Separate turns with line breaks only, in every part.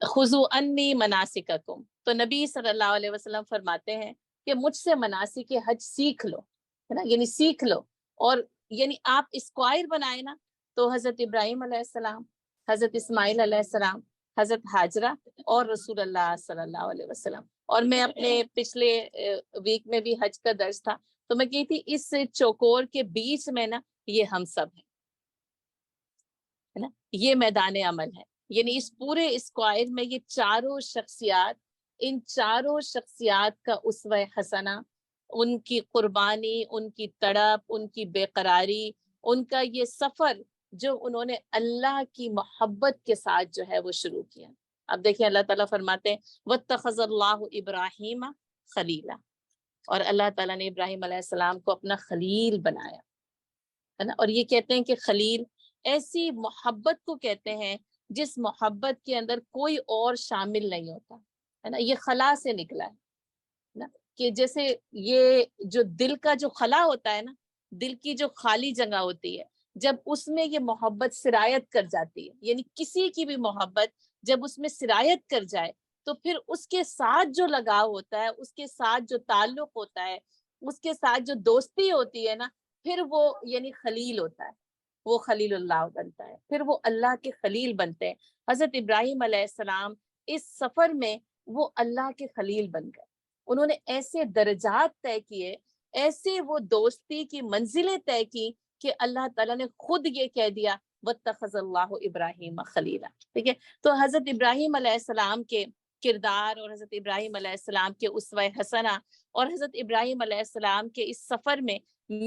خذو انی مناسککم، تو نبی صلی اللہ علیہ وسلم فرماتے ہیں کہ مجھ سے مناسک حج سیکھ لو، ہے نا، یعنی سیکھ لو، اور یعنی آپ اسکوائر بنائے نا، تو حضرت ابراہیم علیہ السلام، حضرت اسماعیل علیہ السلام، حضرت ہاجرہ اور رسول اللہ صلی اللہ علیہ وسلم. اور میں اپنے پچھلے ویک میں بھی حج کا درس تھا، تو میں کہی تھی اس چوکور کے بیچ میں نا یہ ہم سب ہیں، ہے نا، یہ میدان عمل ہے. یعنی اس پورے اسکوائر میں یہ چاروں شخصیات، ان چاروں شخصیات کا اسوہ حسنہ، ان کی قربانی، ان کی تڑپ، ان کی بے قراری، ان کا یہ سفر جو انہوں نے اللہ کی محبت کے ساتھ جو ہے وہ شروع کیا. اب دیکھیں اللہ تعالیٰ فرماتے ہیں وَاتَّخَذَ اللَّهُ إِبْرَاهِيمَ خَلِيلًا، اور اللہ تعالیٰ نے ابراہیم علیہ السلام کو اپنا خلیل بنایا، ہے نا. اور یہ کہتے ہیں کہ خلیل ایسی محبت کو کہتے ہیں جس محبت کے اندر کوئی اور شامل نہیں ہوتا، ہے نا. یہ خلا سے نکلا ہے نا، کہ جیسے یہ جو دل کا جو خلا ہوتا ہے نا، دل کی جو خالی جگہ ہوتی ہے، جب اس میں یہ محبت سرایت کر جاتی ہے، یعنی کسی کی بھی محبت جب اس میں سرایت کر جائے تو پھر اس کے ساتھ جو لگاؤ ہوتا ہے، اس کے ساتھ جو تعلق ہوتا ہے، اس کے ساتھ جو دوستی ہوتی ہے نا، پھر وہ یعنی خلیل ہوتا ہے، وہ خلیل اللہ بنتا ہے، پھر وہ اللہ کے خلیل بنتے ہیں. حضرت ابراہیم علیہ السلام اس سفر میں وہ اللہ کے خلیل بن گئے. انہوں نے ایسے درجات طے کیے، ایسے وہ دوستی کی منزلیں طے کی کہ اللہ تعالیٰ نے خود یہ کہہ دیا وَاتَّخَذَ اللَّهُ إِبْرَاهِيمَ خَلِيلًا. ٹھیک ہے، تو حضرت ابراہیم علیہ السلام کے کردار اور حضرت ابراہیم علیہ السلام کے اسوہ حسنہ اور حضرت ابراہیم علیہ السلام کے اس سفر میں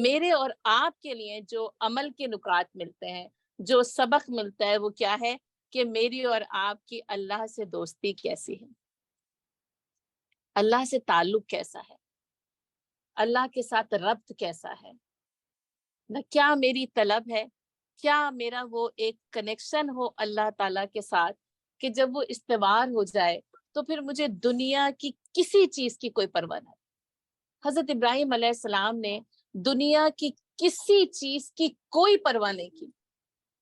میرے اور آپ کے لیے جو عمل کے نکات ملتے ہیں، جو سبق ملتا ہے، وہ کیا ہے کہ میری اور آپ کی اللہ سے دوستی کیسی ہے، اللہ سے تعلق کیسا ہے، اللہ کے ساتھ ربط کیسا ہے نہ، کیا میری طلب ہے، کیا میرا وہ ایک کنیکشن ہو اللہ تعالیٰ کے ساتھ کہ جب وہ استوار ہو جائے تو پھر مجھے دنیا کی کسی چیز کی کوئی پرواہ نہیں. حضرت ابراہیم علیہ السلام نے دنیا کی کسی چیز کی کوئی پرواہ نہیں کی.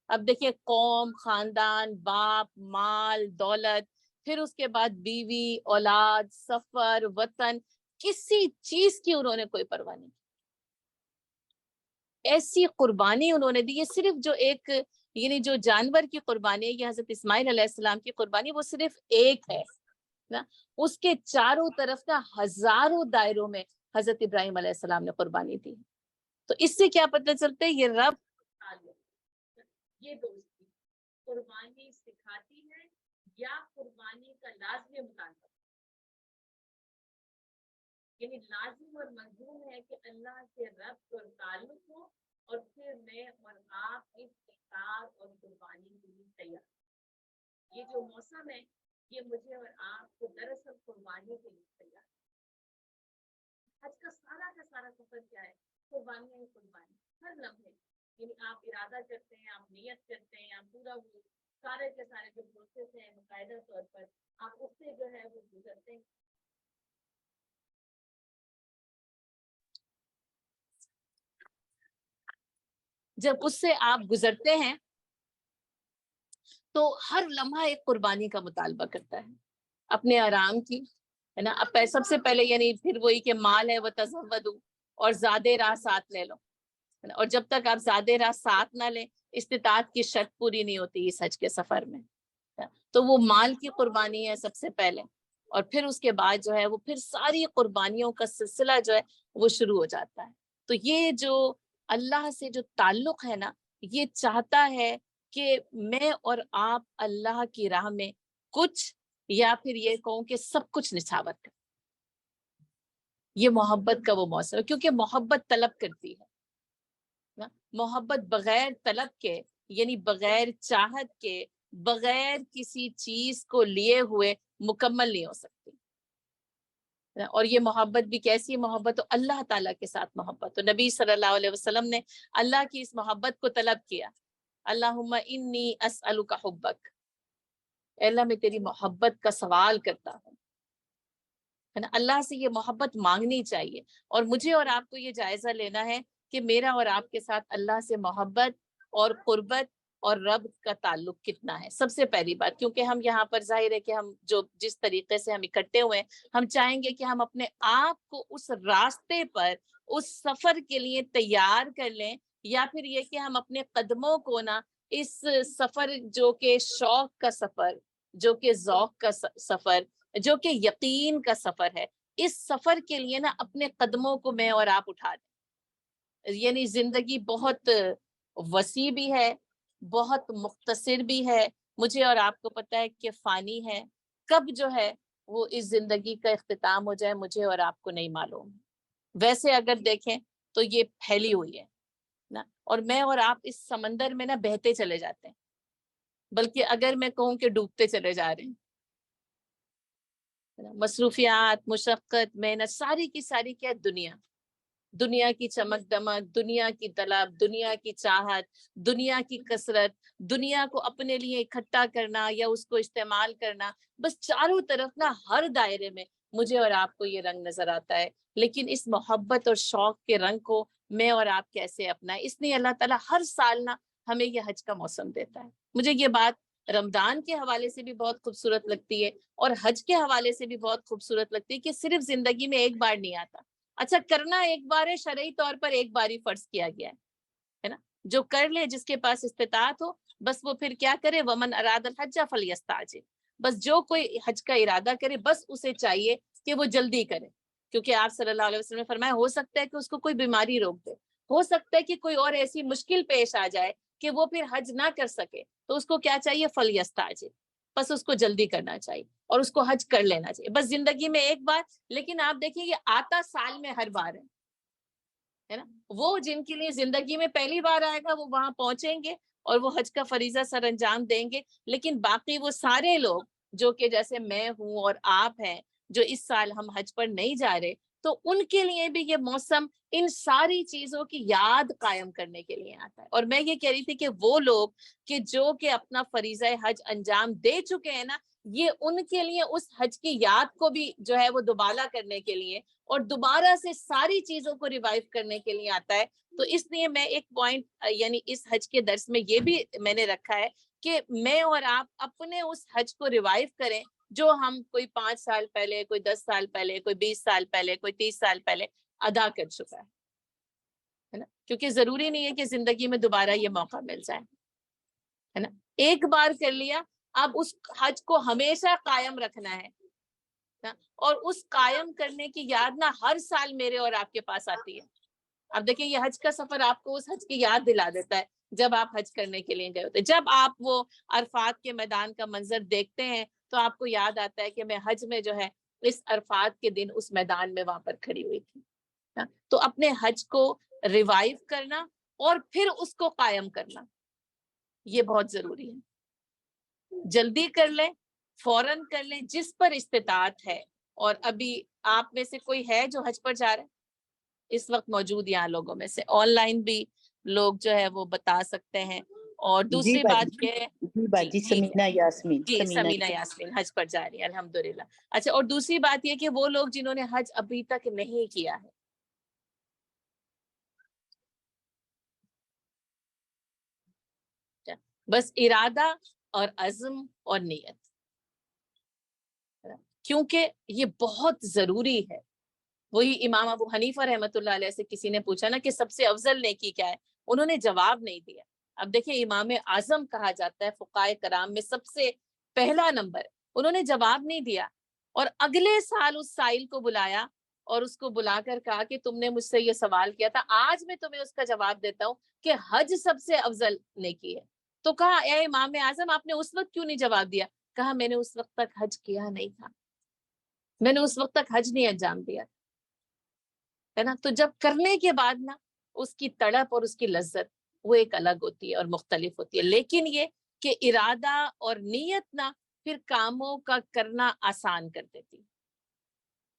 اب دیکھیے قوم، خاندان، باپ، مال، دولت، پھر اس کے بعد بیوی، اولاد، سفر، وطن، کسی چیز کی انہوں نے کوئی پرواہ نہیں کی. ایسی قربانی انہوں نے دی. یہ صرف جو ایک یعنی جو جانور کی قربانی ہے، یہ حضرت اسماعیل علیہ السلام کی قربانی، وہ صرف ایک ہے نا، اس کے چاروں طرف کا ہزاروں دائروں میں حضرت ابراہیم علیہ السلام نے قربانی دی. تو اس سے کیا پتہ چلتا ہے، یہ رب یہ دوستی قربانی سکھاتی ہے یا قربانی کا لازمی مطالبہ، یعنی لازم اور ملزوم ہے کہ اللہ کے رب اور تعلق ہو، اور پھر میں اور آپ اس اطاعت اور قربانی کے لیے تیار. یہ جو موسم ہے یہ مجھے اور آپ کو دراصل قربانی کے لیے تیار. حج کا سارا سفر کیا ہے؟ قربانی ہے، قربانی ہر لمحے. یعنی آپ ارادہ کرتے ہیں، آپ نیت کرتے ہیں، آپ پورا وہ سارے کے سارے جو پروسیس ہیں باقاعدہ طور پر آپ اس سے جو ہے وہ گزرتے ہیں. جب اس سے آپ گزرتے ہیں تو ہر لمحہ ایک قربانی کا مطالبہ کرتا ہے، اپنے آرام کی، ہے نا. اب سب سے پہلے یعنی پھر وہی کہ مال ہے وہ تزودو، اور زیادہ راہ ساتھ لے لو، اور جب تک آپ زیادہ راہ ساتھ نہ لیں استطاعت کی شرط پوری نہیں ہوتی اس حج کے سفر میں. تو وہ مال کی قربانی ہے سب سے پہلے، اور پھر اس کے بعد جو ہے وہ پھر ساری قربانیوں کا سلسلہ جو ہے وہ شروع ہو جاتا ہے. تو یہ جو اللہ سے جو تعلق ہے نا، یہ چاہتا ہے کہ میں اور آپ اللہ کی راہ میں کچھ، یا پھر یہ کہوں کہ سب کچھ نچھاور کریں. یہ محبت کا وہ موسم ہے، کیونکہ محبت طلب کرتی ہے نا. محبت بغیر طلب کے، یعنی بغیر چاہت کے، بغیر کسی چیز کو لیے ہوئے مکمل نہیں ہو سکتی. اور یہ محبت بھی کیسی محبت؟ تو اللہ تعالیٰ کے ساتھ محبت. تو نبی صلی اللہ علیہ وسلم نے اللہ کی اس محبت کو طلب کیا، اللہم انی اسألک حبک، اے اللہ میں تیری محبت کا سوال کرتا ہوں، ہے نا. اللہ سے یہ محبت مانگنی چاہیے، اور مجھے اور آپ کو یہ جائزہ لینا ہے کہ میرا اور آپ کے ساتھ اللہ سے محبت اور قربت اور رب کا تعلق کتنا ہے، سب سے پہلی بات. کیونکہ ہم یہاں پر ظاہر ہے کہ ہم جو جس طریقے سے ہم اکٹھے ہوئے ہیں، ہم چاہیں گے کہ ہم اپنے آپ کو اس راستے پر، اس سفر کے لیے تیار کر لیں، یا پھر یہ کہ ہم اپنے قدموں کو نا اس سفر جو کہ شوق کا سفر، جو کہ ذوق کا سفر، جو کہ یقین کا سفر ہے، اس سفر کے لیے نا اپنے قدموں کو میں اور آپ اٹھا دیں. یعنی زندگی بہت وسیع بھی ہے، بہت مختصر بھی ہے. مجھے اور آپ کو پتہ ہے کہ فانی ہے. کب جو ہے وہ اس زندگی کا اختتام ہو جائے مجھے اور آپ کو نہیں معلوم. ویسے اگر دیکھیں تو یہ پھیلی ہوئی ہے نا، اور میں اور آپ اس سمندر میں نا بہتے چلے جاتے ہیں، بلکہ اگر میں کہوں کہ ڈوبتے چلے جا رہے ہیں. مصروفیات، مشقت، محنت، ساری کی ساری کیا دنیا کی چمک دمک، دنیا کی طلب، دنیا کی چاہت، دنیا کی کثرت، دنیا کو اپنے لیے اکٹھا کرنا یا اس کو استعمال کرنا. بس چاروں طرف نا ہر دائرے میں مجھے اور آپ کو یہ رنگ نظر آتا ہے. لیکن اس محبت اور شوق کے رنگ کو میں اور آپ کیسے اپنائیں؟ اس لیے اللہ تعالیٰ ہر سال نا ہمیں یہ حج کا موسم دیتا ہے. مجھے یہ بات رمضان کے حوالے سے بھی بہت خوبصورت لگتی ہے اور حج کے حوالے سے بھی بہت خوبصورت لگتی ہے کہ صرف زندگی میں ایک بار نہیں آتا. اچھا، کرنا ایک بار ہے، شرعی طور پر ایک بار ہی فرض کیا گیا ہے نا. جو کر لے، جس کے پاس استطاعت ہو، بس وہ پھر کیا کرے، ومن اراد الحج فلیستعجل. بس جو کوئی حج کا ارادہ کرے بس اسے چاہیے کہ وہ جلدی کرے. کیونکہ آپ صلی اللہ علیہ وسلم نے فرمایا ہو سکتا ہے کہ اس کو کوئی بیماری روک دے، ہو سکتا ہے کہ کوئی اور ایسی مشکل پیش آ جائے کہ وہ پھر حج نہ کر سکے، تو اس کو کیا چاہیے، فلیستعجل. بس اس کو جلدی کرنا چاہیے اور اس کو حج کر لینا چاہیے، بس زندگی میں ایک بار. لیکن آپ دیکھیں یہ آتا سال میں ہر بار ہے نا. وہ جن کے لیے زندگی میں پہلی بار آئے گا وہ وہاں پہنچیں گے اور وہ حج کا فریضہ سر انجام دیں گے. لیکن باقی وہ سارے لوگ جو کہ جیسے میں ہوں اور آپ ہیں، جو اس سال ہم حج پر نہیں جا رہے، تو ان کے لیے بھی یہ موسم ان ساری چیزوں کی یاد قائم کرنے کے لیے آتا ہے. اور میں یہ کہہ رہی تھی کہ وہ لوگ کہ جو کہ اپنا فریضہ حج انجام دے چکے ہیں نا، یہ ان کے لیے اس حج کی یاد کو بھی جو ہے وہ دوبالا کرنے کے لیے اور دوبارہ سے ساری چیزوں کو ریوائیو کرنے کے لیے آتا ہے. تو اس لیے میں ایک پوائنٹ یعنی اس حج کے درس میں یہ بھی میں نے رکھا ہے کہ میں اور آپ اپنے اس حج کو ریوائیو کریں جو ہم کوئی 5 سال پہلے، کوئی 10 سال پہلے، کوئی 20 سال پہلے، کوئی 30 سال پہلے ادا کر چکا ہے نا. کیونکہ ضروری نہیں ہے کہ زندگی میں دوبارہ یہ موقع مل جائے ہے نا. ایک بار کر لیا، اب اس حج کو ہمیشہ قائم رکھنا ہے نا. اور اس قائم کرنے کی یاد نہ ہر سال میرے اور آپ کے پاس آتی ہے. اب دیکھیں یہ حج کا سفر آپ کو اس حج کی یاد دلا دیتا ہے جب آپ حج کرنے کے لیے گئے ہوتے. جب آپ وہ عرفات کے میدان کا منظر دیکھتے ہیں تو آپ کو یاد آتا ہے کہ میں حج میں جو ہے اس عرفات کے دن اس میدان میں وہاں پر کھڑی ہوئی تھی. تو اپنے حج کو ریوائیو کرنا اور پھر اس کو قائم کرنا یہ بہت ضروری ہے. جلدی کر لیں، فوراً کر لیں جس پر استطاعت ہے. اور ابھی آپ میں سے کوئی ہے جو حج پر جا رہے ہیں اس وقت موجود؟ یہاں لوگوں میں سے آن لائن بھی لوگ جو ہے وہ بتا سکتے ہیں. اور دوسری بات یہ ہے جی
سمینہ یاسمین
جی سمینہ یاسمین حج پر جا رہی ہے الحمدللہ. اچھا، اور دوسری بات یہ کہ وہ لوگ جنہوں نے حج ابھی تک نہیں کیا ہے، بس ارادہ اور عزم اور نیت، کیونکہ یہ بہت ضروری ہے. وہی امام ابو حنیفہ رحمۃ اللہ علیہ سے کسی نے پوچھا نا کہ سب سے افضل نیکی کیا ہے، انہوں نے جواب نہیں دیا. اب دیکھیں امام اعظم کہا جاتا ہے فقہائے کرام میں سب سے پہلا نمبر، انہوں نے جواب نہیں دیا. اور اگلے سال اس سائل کو بلایا اور اس کو بلا کر کہا کہ تم نے مجھ سے یہ سوال کیا تھا، آج میں تمہیں اس کا جواب دیتا ہوں کہ حج سب سے افضل نیکی ہے. تو کہا اے امام اعظم آپ نے اس وقت کیوں نہیں جواب دیا؟ کہا میں نے اس وقت تک حج کیا نہیں تھا، میں نے اس وقت تک حج نہیں انجام دیا ہے نا. تو جب کرنے کے بعد نا اس کی تڑپ اور اس کی لذت وہ ایک الگ ہوتی ہے اور مختلف ہوتی ہے. لیکن یہ کہ ارادہ اور نیت نا پھر کاموں کا کرنا آسان کر دیتی.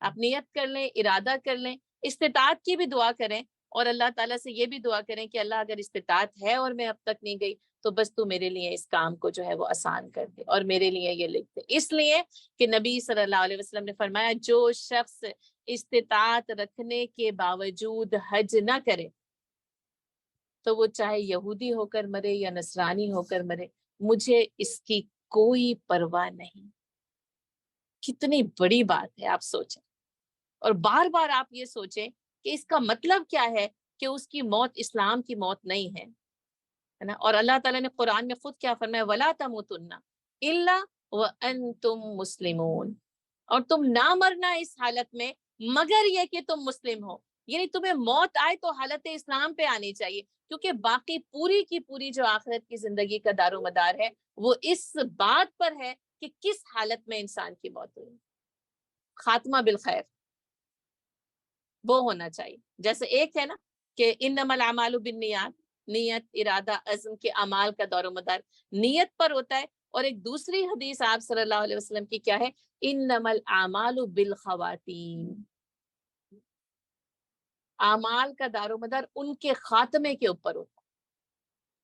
آپ نیت کر لیں، ارادہ کر لیں، استطاعت کی بھی دعا کریں اور اللہ تعالیٰ سے یہ بھی دعا کریں کہ اللہ اگر استطاعت ہے اور میں اب تک نہیں گئی تو بس تو میرے لیے اس کام کو جو ہے وہ آسان کر دے اور میرے لیے یہ لکھ دے. اس لیے کہ نبی صلی اللہ علیہ وسلم نے فرمایا جو شخص استطاعت رکھنے کے باوجود حج نہ کرے تو وہ چاہے یہودی ہو کر مرے یا نصرانی ہو کر مرے، مجھے اس کی کوئی پرواہ نہیں۔ کتنی بڑی بات ہے، آپ سوچیں، اور بار بار آپ یہ سوچیں کہ اس کا مطلب کیا ہے کہ اس کی موت اسلام کی موت نہیں ہے نا۔ اور اللہ تعالیٰ نے قرآن میں خود کیا فرمایا، وَلَا تَمُوتُنَّ إِلَّا وَأَنْتُمْ مُسْلِمُونَ، اور تم نہ مرنا اس حالت میں مگر یہ کہ تم مسلم ہو، یعنی تمہیں موت آئے تو حالت اسلام پہ آنی چاہیے، کیونکہ باقی پوری کی پوری جو آخرت کی زندگی کا دار و مدار ہے وہ اس بات پر ہے کہ کس حالت میں انسان کی موت ہوئی، خاتمہ بالخیر وہ ہونا چاہیے۔ جیسے ایک ہے نا کہ انما الاعمال بالنیات، نیت، ارادہ، عزم کے اعمال کا دور و مدار نیت پر ہوتا ہے، اور ایک دوسری حدیث آپ صلی اللہ علیہ وسلم کی کیا ہے، انما الاعمال بالخواتیم، اعمال کا دار و مدار ان کے خاتمے کے اوپر ہوتا ہے،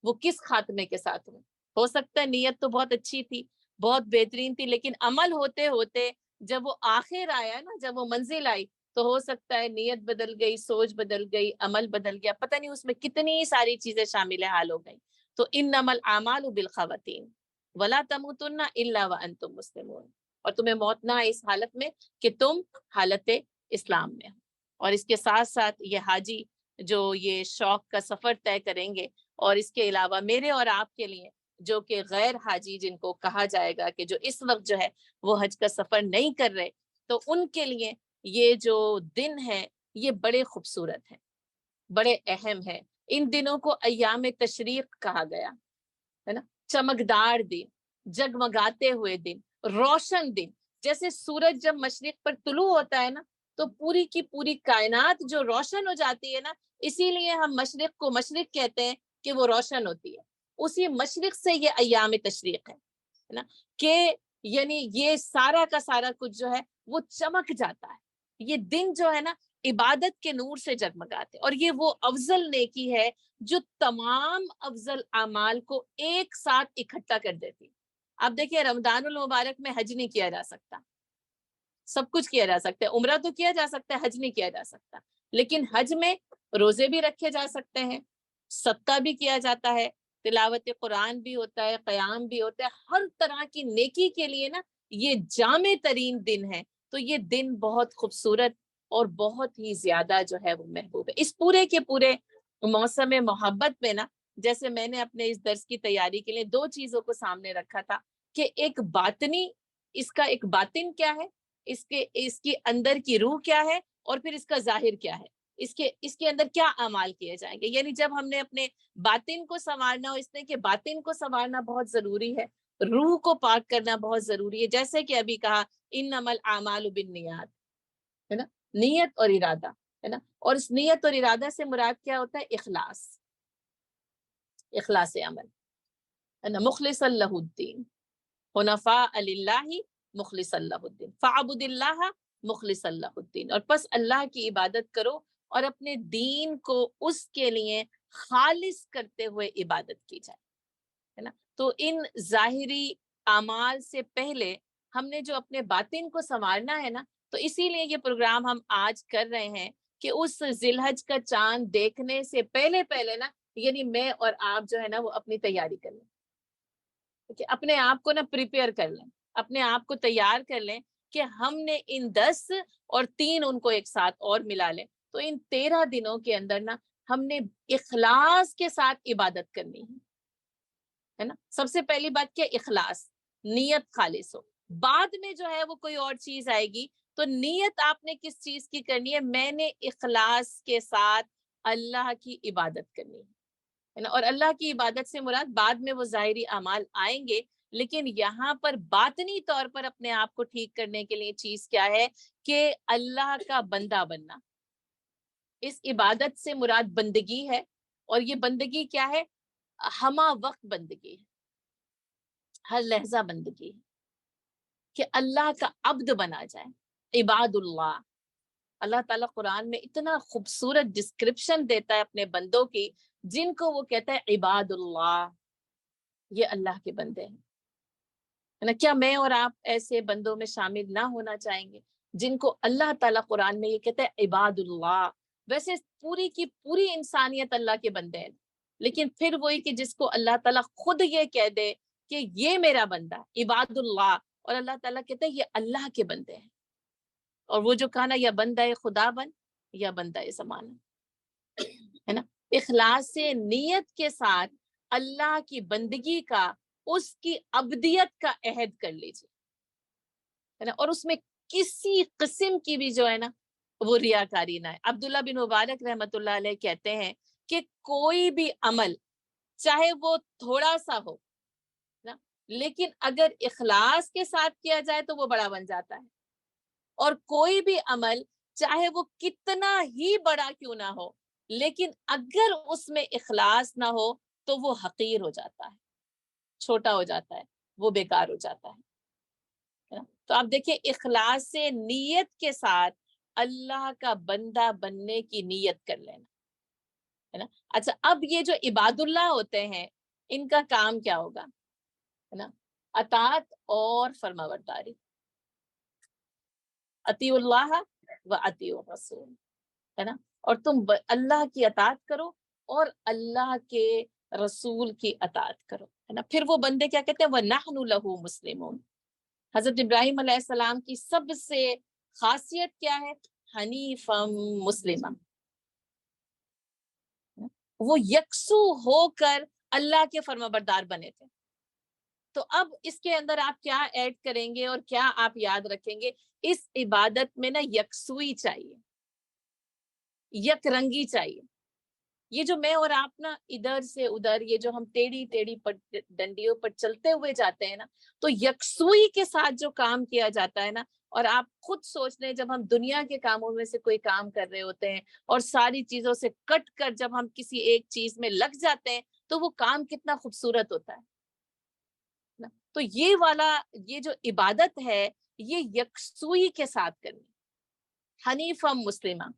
وہ کس خاتمے کے ساتھ ہو سکتا ہے نیت تو بہت اچھی تھی، بہت بہترین تھی، لیکن عمل ہوتے ہوتے جب وہ آخر آیا نا، جب وہ منزل آئی، تو ہو سکتا ہے نیت بدل گئی، سوچ بدل گئی، عمل بدل گیا، پتہ نہیں اس میں کتنی ساری چیزیں شامل حال ہو گئی۔ تو انما الاعمال بالخواتیم ولا تموتن الا وانتم مسلمون، اور تمہیں موت نہ آئے اس حالت میں کہ تم حالت اسلام میں ہو۔ اور اس کے ساتھ ساتھ یہ حاجی جو یہ شوق کا سفر طے کریں گے، اور اس کے علاوہ میرے اور آپ کے لیے جو کہ غیر حاجی جن کو کہا جائے گا کہ جو اس وقت جو ہے وہ حج کا سفر نہیں کر رہے، تو ان کے لیے یہ جو دن ہے یہ بڑے خوبصورت ہیں، بڑے اہم ہیں۔ ان دنوں کو ایام تشریق کہا گیا ہے نا، چمکدار دن، جگمگاتے ہوئے دن، روشن دن۔ جیسے سورج جب مشرق پر طلوع ہوتا ہے نا تو پوری کی پوری کائنات جو روشن ہو جاتی ہے نا، اسی لیے ہم مشرق کو مشرق کہتے ہیں کہ وہ روشن ہوتی ہے، اسی مشرق سے یہ ایام تشریق ہے نا، کہ یعنی یہ سارا کا سارا کچھ جو ہے وہ چمک جاتا ہے، یہ دن جو ہے نا عبادت کے نور سے جگمگاتے، اور یہ وہ افضل نیکی ہے جو تمام افضل اعمال کو ایک ساتھ اکٹھا کر دیتی۔ آپ دیکھیں رمضان المبارک میں حج نہیں کیا جا سکتا، سب کچھ کیا جا سکتا ہے، عمرہ تو کیا جا سکتا ہے، حج نہیں کیا جا سکتا، لیکن حج میں روزے بھی رکھے جا سکتے ہیں، صدقہ بھی کیا جاتا ہے، تلاوت قرآن بھی ہوتا ہے، قیام بھی ہوتا ہے، ہر طرح کی نیکی کے لیے نا یہ جامع ترین دن ہے۔ تو یہ دن بہت خوبصورت اور بہت ہی زیادہ جو ہے وہ محبوب ہے۔ اس پورے کے پورے موسم محبت میں نا، جیسے میں نے اپنے اس درس کی تیاری کے لیے دو چیزوں کو سامنے رکھا تھا کہ ایک باطنی، اس کا ایک باطن کیا ہے، اس کے اندر کی روح کیا ہے، اور پھر اس کا ظاہر کیا ہے، اس کے اندر کیا اعمال کیے جائیں گے۔ یعنی جب ہم نے اپنے باطن کو سنوارنا ہو، اس نے کہ باطن کو سنوارنا بہت ضروری ہے، روح کو پاک کرنا بہت ضروری ہے، جیسے کہ ابھی کہا انما الاعمال بالنیات، ہے نا، نیت اور ارادہ ہے نا، اور اس نیت اور ارادہ سے مراد کیا ہوتا ہے، اخلاص، اخلاص عمل ہے نا، مخلص اللہ الدین، حنفاء للہ مخلص اللہ الدین، فاعبد اللہ مخلص اللہ الدین، اور پس اللہ کی عبادت کرو اور اپنے دین کو اس کے لیے خالص کرتے ہوئے عبادت کی جائے، ہے نا۔ تو ان ظاہری اعمال سے پہلے ہم نے جو اپنے باطن کو سنوارنا ہے نا، تو اسی لیے یہ پروگرام ہم آج کر رہے ہیں کہ اس ذی الحج کا چاند دیکھنے سے پہلے پہلے نا، یعنی میں اور آپ جو ہے نا وہ اپنی تیاری کر لیں، کہ اپنے آپ کو نا پریپیئر کر لیں، اپنے آپ کو تیار کر لیں کہ ہم نے ان 10 اور 3 ان کو ایک ساتھ اور ملا لیں، تو ان 13 دنوں کے اندر نا ہم نے اخلاص کے ساتھ عبادت کرنی ہے نا۔ سب سے پہلی بات کیا، اخلاص، نیت خالص ہو، بعد میں جو ہے وہ کوئی اور چیز آئے گی، تو نیت آپ نے کس چیز کی کرنی ہے، میں نے اخلاص کے ساتھ اللہ کی عبادت کرنی ہے نا۔ اور اللہ کی عبادت سے مراد بعد میں وہ ظاہری اعمال آئیں گے، لیکن یہاں پر باطنی طور پر اپنے آپ کو ٹھیک کرنے کے لیے چیز کیا ہے کہ اللہ کا بندہ بننا۔ اس عبادت سے مراد بندگی ہے، اور یہ بندگی کیا ہے، ہمہ وقت بندگی ہے، ہر لحظہ بندگی ہے، کہ اللہ کا عبد بنا جائے، عباد اللہ۔ اللہ تعالیٰ قرآن میں اتنا خوبصورت ڈسکرپشن دیتا ہے اپنے بندوں کی، جن کو وہ کہتا ہے عباد اللہ، یہ اللہ کے بندے ہیں، ہے نا۔ کیا میں اور آپ ایسے بندوں میں شامل نہ ہونا چاہیں گے جن کو اللہ تعالیٰ قرآن میں یہ کہتا ہے عباد اللہ؟ ویسے پوری کی پوری انسانیت اللہ کے بندے ہیں، لیکن پھر وہی کہ جس کو اللہ تعالیٰ خود یہ کہہ دے کہ یہ میرا بندہ عباد اللہ، اور اللہ تعالیٰ کہتے ہیں یہ اللہ کے بندے ہیں، اور وہ جو کہا نا یا بندہ خدا بن یا بندہ زمانہ، ہے نا، اخلاص سے نیت کے ساتھ اللہ کی بندگی کا، اس کی ابدیت کا عہد کر لیجیے، ہے نا، اور اس میں کسی قسم کی بھی جو ہے نا وہ ریاکاری نہ ہے۔ عبداللہ بن مبارک رحمت اللہ علیہ کہتے ہیں کہ کوئی بھی عمل چاہے وہ تھوڑا سا ہو نا، لیکن اگر اخلاص کے ساتھ کیا جائے تو وہ بڑا بن جاتا ہے، اور کوئی بھی عمل چاہے وہ کتنا ہی بڑا کیوں نہ ہو، لیکن اگر اس میں اخلاص نہ ہو تو وہ حقیر ہو جاتا ہے، چھوٹا ہو جاتا ہے، وہ بیکار ہو جاتا ہے۔ تو آپ دیکھیں اخلاص سے نیت کے ساتھ اللہ کا بندہ بننے کی نیت کر لینا، ہے نا۔ اچھا، اب یہ جو عباد اللہ ہوتے ہیں ان کا کام کیا ہوگا، ہے نا، اطاعت اور فرمانبرداری، اطیع اللہ و اطیع الرسول، ہے نا، اور تم اللہ کی اطاعت کرو اور اللہ کے رسول کی اطاعت کرو، ہے نا۔ پھر وہ بندے کیا کہتے ہیں، وَنَحْنُ لَهُ مُسْلِمُونَ۔ حضرت ابراہیم علیہ السلام کی سب سے خاصیت کیا ہے، حنیفا مسلمہ، وہ یکسو ہو کر اللہ کے فرمانبردار بنے تھے۔ تو اب اس کے اندر آپ کیا ایڈ کریں گے اور کیا آپ یاد رکھیں گے، اس عبادت میں نا یکسوئی چاہیے، یک رنگی چاہیے۔ یہ جو میں اور آپ نا ادھر سے ادھر یہ جو ہم ٹیڑھی ٹیڑھی ڈنڈیوں پر چلتے ہوئے جاتے ہیں نا، تو یکسوئی کے ساتھ جو کام کیا جاتا ہے نا، اور آپ خود سوچ لیں جب ہم دنیا کے کاموں میں سے کوئی کام کر رہے ہوتے ہیں اور ساری چیزوں سے کٹ کر جب ہم کسی ایک چیز میں لگ جاتے ہیں تو وہ کام کتنا خوبصورت ہوتا ہے نا۔ تو یہ والا یہ جو عبادت ہے یہ یکسوئی کے ساتھ کرنی، حنیفا مسلمہ۔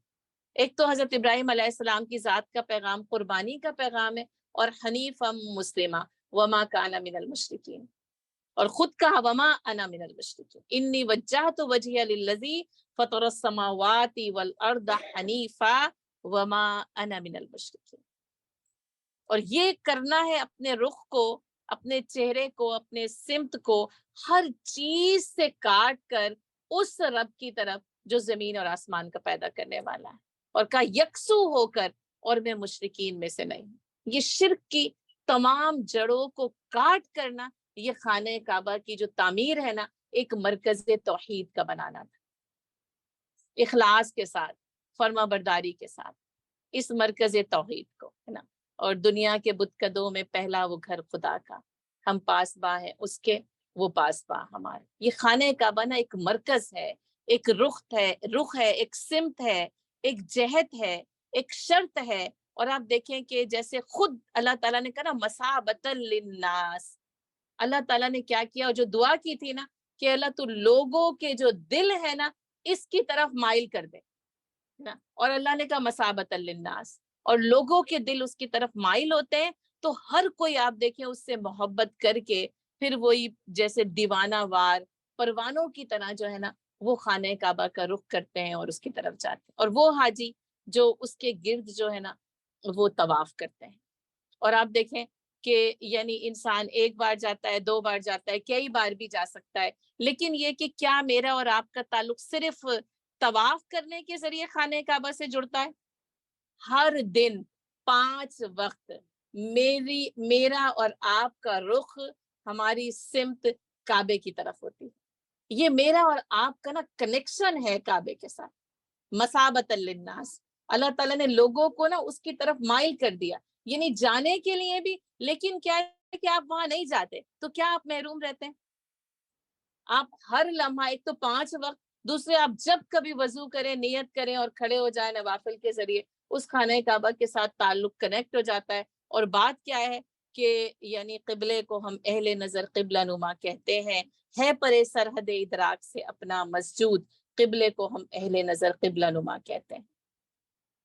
ایک تو حضرت ابراہیم علیہ السلام کی ذات کا پیغام قربانی کا پیغام ہے، اور حنیفا مسلمہ وما کان من المشرکین، اور خود کہا وما انا من المشرکین انی وجہت وجہی للذی فطر السماوات والارض حنیفا وما انا من المشرکین۔ اور یہ کرنا ہے اپنے رخ کو، اپنے چہرے کو، اپنے سمت کو ہر چیز سے کاٹ کر اس رب کی طرف جو زمین اور آسمان کا پیدا کرنے والا ہے، اور کہا یکسو ہو کر، اور میں مشرکین میں سے نہیں ہوں۔ یہ شرک کی تمام جڑوں کو کاٹ کرنا، یہ خانہ کعبہ کی جو تعمیر ہے نا ایک مرکز توحید کا بنانا تھا، اخلاص کے ساتھ، فرما برداری کے ساتھ اس مرکز توحید کو، ہے نا۔ اور دنیا کے بت قدوں میں پہلا وہ گھر خدا کا، ہم پاس با ہیں اس کے، وہ پاس با ہمارے۔ یہ خانہ کعبہ نا ایک مرکز ہے، ایک رخ ہے، ایک سمت ہے، ایک جہت ہے، ایک شرط ہے۔ اور آپ دیکھیں کہ جیسے خود اللہ تعالیٰ نے کہا نا مثابۃ للناس، اللہ تعالیٰ نے کیا کیا، اور جو دعا کی تھی نا کہ اللہ تو لوگوں کے جو دل ہے نا اس کی طرف مائل کر دے نا، اور اللہ نے کہا مثابۃ للناس، اور لوگوں کے دل اس کی طرف مائل ہوتے ہیں تو ہر کوئی آپ دیکھیں اس سے محبت کر کے پھر وہی جیسے دیوانہ وار پروانوں کی طرح جو ہے نا وہ خانہ کعبہ کا رخ کرتے ہیں اور اس کی طرف جاتے ہیں، اور وہ حاجی جو اس کے گرد جو ہے نا وہ طواف کرتے ہیں۔ اور آپ دیکھیں کہ یعنی انسان ایک بار جاتا ہے، دو بار جاتا ہے، کئی بار بھی جا سکتا ہے، لیکن یہ کہ کیا میرا اور آپ کا تعلق صرف طواف کرنے کے ذریعے خانہ کعبہ سے جڑتا ہے؟ ہر دن 5 وقت میرا اور آپ کا رخ ہماری سمت کعبے کی طرف ہوتی ہے۔ یہ میرا اور آپ کا نا کنیکشن ہے کعبے کے ساتھ، مثابۃ للناس۔ اللہ تعالیٰ نے لوگوں کو نا اس کی طرف مائل کر دیا، یعنی جانے کے لیے بھی، لیکن کیا ہے کہ آپ وہاں نہیں جاتے تو کیا آپ محروم رہتے ہیں؟ آپ ہر لمحہ، ایک تو 5 وقت، دوسرے آپ جب کبھی وضو کریں، نیت کریں اور کھڑے ہو جائیں نوافل کے ذریعے اس خانہ کعبہ کے ساتھ تعلق کنیکٹ ہو جاتا ہے۔ اور بات کیا ہے کہ یعنی قبلے کو ہم اہل نظر قبلہ نما کہتے ہیں، ہے پرے سرحد ادراک سے اپنا مسجود، قبلے کو ہم اہل نظر قبلہ نما کہتے ہیں۔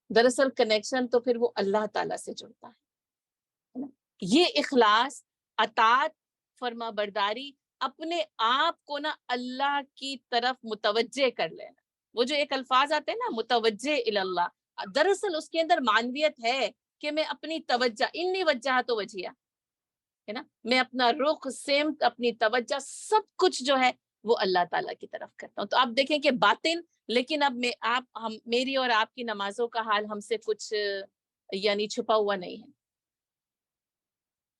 دراصل کنیکشن تو پھر وہ اللہ تعالیٰ سے جڑتا ہے۔ یہ اخلاص، اطاعت، فرما برداری، اپنے آپ کو نا اللہ کی طرف متوجہ کر لینا۔ وہ جو ایک الفاظ آتے ہیں نا متوجہ اللہ، دراصل اس کے اندر معنویت ہے کہ میں اپنی توجہ انی وجہت وجہیہ ہے نا، میں اپنا رخ، سمت، اپنی توجہ سب کچھ جو ہے وہ اللہ تعالیٰ کی طرف کرتا ہوں. تو آپ دیکھیں کہ باطن، لیکن اب میری اور آپ کی نمازوں کا حال ہم سے کچھ یعنی چھپا ہوا نہیں ہے.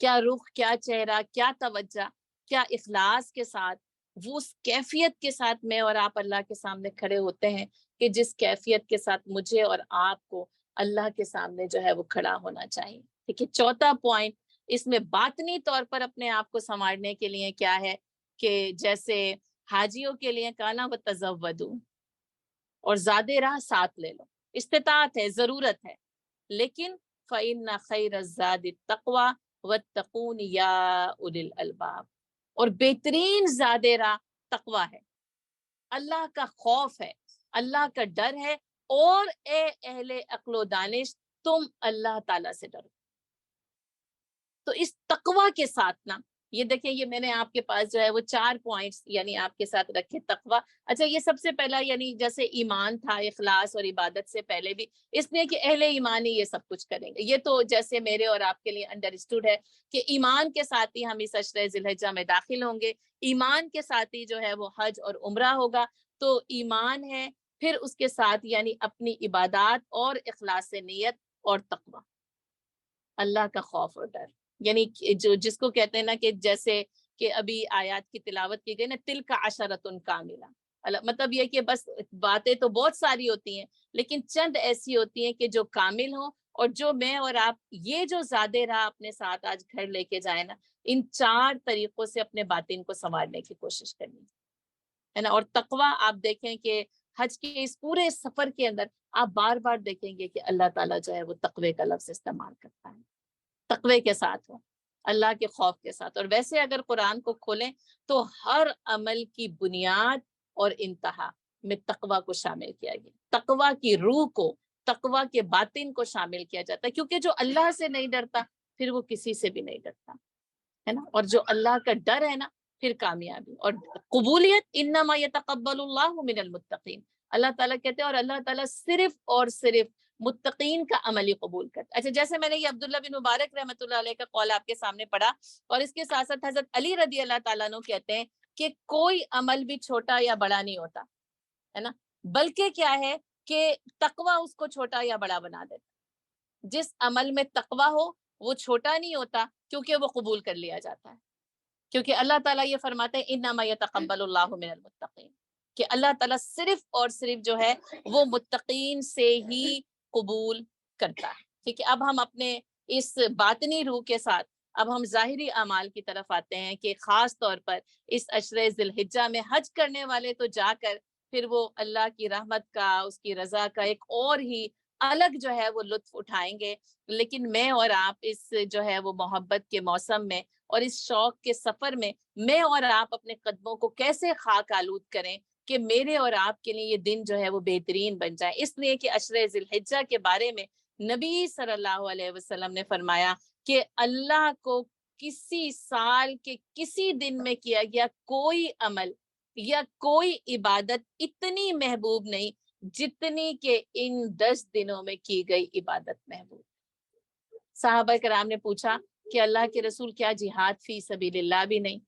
کیا رخ، کیا چہرہ، کیا توجہ، کیا اخلاص کے ساتھ، وہ اس کیفیت کے ساتھ میں اور آپ اللہ کے سامنے کھڑے ہوتے ہیں کہ جس کیفیت کے ساتھ مجھے اور آپ کو اللہ کے سامنے جو ہے وہ کھڑا ہونا چاہیے. ٹھیک ہے. چوتھا پوائنٹ اس میں باطنی طور پر اپنے آپ کو سنوارنے کے لیے کیا ہے کہ جیسے حاجیوں کے لیے کانا و تزودو، اور زیادہ راہ ساتھ لے لو. استطاعت ہے، ضرورت ہے، لیکن فَإِنَّ خَيْرَ الزَّادِ التَّقْوَى وَاتَّقُونِ يَا أُولِي الْأَلْبَابِ. اور بہترین زیادہ راہ تقوی ہے، اللہ کا خوف ہے، اللہ کا ڈر ہے، اور اے اہل عقل و دانش تم اللہ تعالیٰ سے ڈرو. تو اس تقوی کے ساتھ نا، یہ دیکھیں، یہ میں نے آپ کے پاس جو ہے وہ 4 پوائنٹس یعنی آپ کے ساتھ رکھے. تقوی، اچھا یہ سب سے پہلا یعنی جیسے ایمان تھا، اخلاص اور عبادت سے پہلے بھی اس لیے کہ اہل ایمان ہی یہ سب کچھ کریں گے. یہ تو جیسے میرے اور آپ کے لیے انڈرسٹوڈ ہے کہ ایمان کے ساتھ ہی ہم اس عشرہ ذی الحجہ میں داخل ہوں گے، ایمان کے ساتھ ہی جو ہے وہ حج اور عمرہ ہوگا. تو ایمان ہے، پھر اس کے ساتھ یعنی اپنی عبادات اور اخلاص نیت اور تقوی، اللہ کا خوف اور ڈر. یعنی جو جس کو کہتے ہیں نا کہ جیسے کہ ابھی آیات کی تلاوت کی گئی نا، تلک عشرۃ کاملہ، مطلب یہ کہ بس باتیں تو بہت ساری ہوتی ہیں لیکن چند ایسی ہوتی ہیں کہ جو کامل ہوں، اور جو میں اور آپ یہ جو زیادہ راہ اپنے ساتھ آج گھر لے کے جائیں نا، ان 4 طریقوں سے اپنے باطن کو سنوارنے کی کوشش کرنی ہے نا. اور تقوی آپ دیکھیں کہ حج کے اس پورے سفر کے اندر آپ بار بار دیکھیں گے کہ اللہ تعالیٰ جو ہے وہ تقوی کا لفظ استعمال کرتا ہے. تقوی کے ساتھ ہو، اللہ کے خوف کے ساتھ. اور ویسے اگر قرآن کو کھولیں تو ہر عمل کی بنیاد اور انتہا میں تقوی کو شامل کیا گیا. تقوی کی روح کو، تقوی کے باطن کو شامل کیا جاتا ہے، کیونکہ جو اللہ سے نہیں ڈرتا پھر وہ کسی سے بھی نہیں ڈرتا ہے نا. اور جو اللہ کا ڈر ہے نا، پھر کامیابی اور قبولیت. انما یتقبل اللہ من المتقین، اللہ تعالیٰ کہتے ہیں اور اللہ تعالیٰ صرف اور صرف متقین کا عمل ہی قبول کرتا. اچھا جیسے میں نے یہ عبداللہ بن مبارک رحمۃ اللہ علیہ کا قول آپ کے سامنے پڑھا، اور اس کے ساتھ ساتھ حضرت علی رضی اللہ تعالیٰ عنہ کہتے ہیں کہ کوئی عمل بھی چھوٹا یا بڑا نہیں ہوتا ہے نا، بلکہ کیا ہے کہ تقوی اس کو چھوٹا یا بڑا بنا دیتا. جس عمل میں تقوی ہو وہ چھوٹا نہیں ہوتا کیونکہ وہ قبول کر لیا جاتا ہے، کیونکہ اللہ تعالیٰ یہ فرماتے ہیں انما یتقبل اللہ من المتقین، کہ اللہ تعالیٰ صرف اور صرف جو ہے وہ متقین سے ہی قبول کرتا ہے. ٹھیک ہے. اب ہم اپنے اس باطنی روح کے ساتھ اب ہم ظاہری اعمال کی طرف آتے ہیں کہ خاص طور پر اس عشرہ ذی الحجہ میں حج کرنے والے تو جا کر پھر وہ اللہ کی رحمت کا، اس کی رضا کا ایک اور ہی الگ جو ہے وہ لطف اٹھائیں گے. لیکن میں اور آپ اس جو ہے وہ محبت کے موسم میں اور اس شوق کے سفر میں اور آپ اپنے قدموں کو کیسے خاک آلود کریں کہ میرے اور آپ کے لیے یہ دن جو ہے وہ بہترین بن جائے. اس لیے کہ عشرہ ذی الحجہ کے بارے میں نبی صلی اللہ علیہ وسلم نے فرمایا کہ اللہ کو کسی سال کے کسی دن میں کیا گیا کوئی عمل یا کوئی عبادت اتنی محبوب نہیں جتنی کہ ان 10 دنوں میں کی گئی عبادت محبوب. صحابہ کرام نے پوچھا کہ اللہ کے رسول کیا جہاد فی سبیل اللہ بھی نہیں؟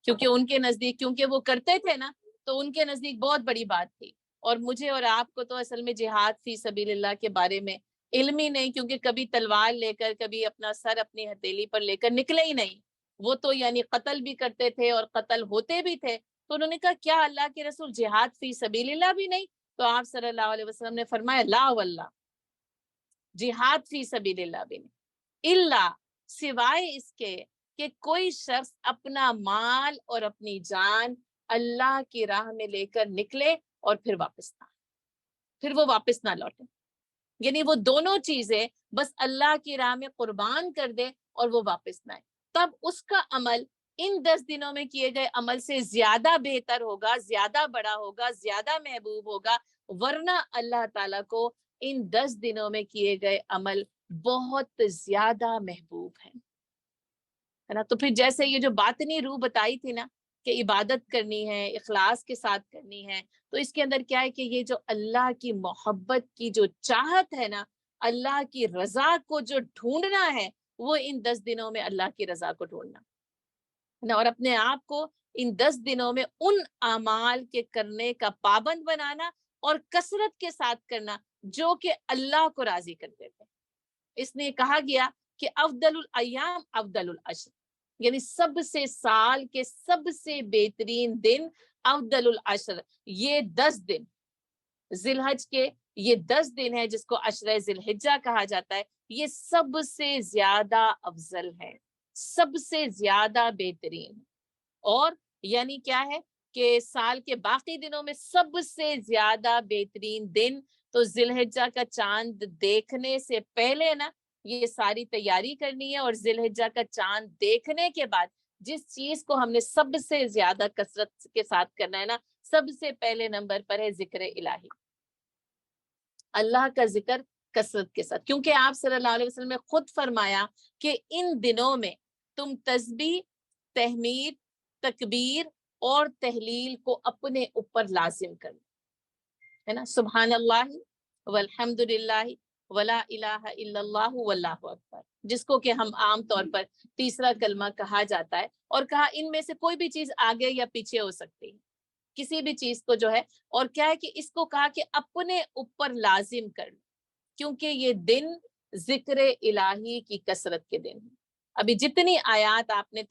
کیونکہ ان کے نزدیک، کیونکہ وہ کرتے تھے نا، تو ان کے نزدیک بہت بڑی بات تھی. اور مجھے اور آپ کو تو اصل میں جہاد فی سبیل اللہ کے بارے میں علم ہی نہیں، کیونکہ کبھی تلوار لے کر، کبھی اپنا سر اپنی ہتھیلی پر لے کر نکلے ہی نہیں. وہ تو یعنی قتل بھی کرتے تھے اور قتل ہوتے بھی تھے. تو انہوں نے کہا کیا اللہ کے رسول جہاد فی سبیل اللہ بھی نہیں؟ تو آپ صلی اللہ علیہ وسلم نے فرمایا لا واللہ، جہاد فی سبیل اللہ بھی نہیں، الا سوائے اس کے کہ کوئی شخص اپنا مال اور اپنی جان اللہ کی راہ میں لے کر نکلے اور پھر وہ واپس نہ لوٹے. یعنی وہ دونوں چیزیں بس اللہ کی راہ میں قربان کر دے اور وہ واپس نہ آئے، تب اس کا عمل ان 10 دنوں میں کیے گئے عمل سے زیادہ بہتر ہوگا، زیادہ بڑا ہوگا، زیادہ محبوب ہوگا. ورنہ اللہ تعالیٰ کو ان 10 دنوں میں کیے گئے عمل بہت زیادہ محبوب ہیں، ہے نا. تو پھر جیسے یہ جو باطنی روح بتائی تھی نا کہ عبادت کرنی ہے، اخلاص کے ساتھ کرنی ہے، تو اس کے اندر کیا ہے کہ یہ جو اللہ کی محبت کی جو چاہت ہے نا، اللہ کی رضا کو جو ڈھونڈنا ہے وہ ان 10 دنوں میں اللہ کی رضا کو ڈھونڈنا، اور اپنے آپ کو ان 10 دنوں میں ان اعمال کے کرنے کا پابند بنانا اور کثرت کے ساتھ کرنا جو کہ اللہ کو راضی کرتے تھے۔ اس نے کہا گیا کہ افضل الایام افضل العشر، یعنی سب سے سال کے سب سے بہترین دن افضل العشر، یہ 10 دن ذی الحج کے، یہ 10 دن ہے جس کو عشرہ ذی الحجہ کہا جاتا ہے، یہ سب سے زیادہ افضل ہے، سب سے زیادہ بہترین۔ اور یعنی کیا ہے کہ سال کے باقی دنوں میں سب سے زیادہ بہترین دن، تو ذی الحجہ کا چاند دیکھنے سے پہلے نا یہ ساری تیاری کرنی ہے، اور ذی الحجہ کا چاند دیکھنے کے بعد جس چیز کو ہم نے سب سے زیادہ کثرت کے ساتھ کرنا ہے نا، سب سے پہلے نمبر پر ہے ذکر الہی، اللہ کا ذکر کثرت کے ساتھ، کیونکہ آپ صلی اللہ علیہ وسلم نے خود فرمایا کہ ان دنوں میں تم تسبیح، تحمید، تکبیر اور تحلیل کو اپنے اوپر لازم کرنا ہے نا، سبحان اللہ والحمد للہ ولا الہ الا اللہ واللہ اکبر، جس کو کہ ہم عام طور پر تیسرا کلمہ کہا جاتا ہے، اور کہا ان میں سے کوئی بھی چیز آگے یا پیچھے ہو سکتی ہے، کسی بھی چیز کو جو ہے، اور کیا ہے کہ اس کو کہا کہ اپنے اوپر لازم کر لو، کیونکہ یہ دن ذکر الہی کی کثرت کے دن ہیں۔ ابھی جتنی آیات آپ نے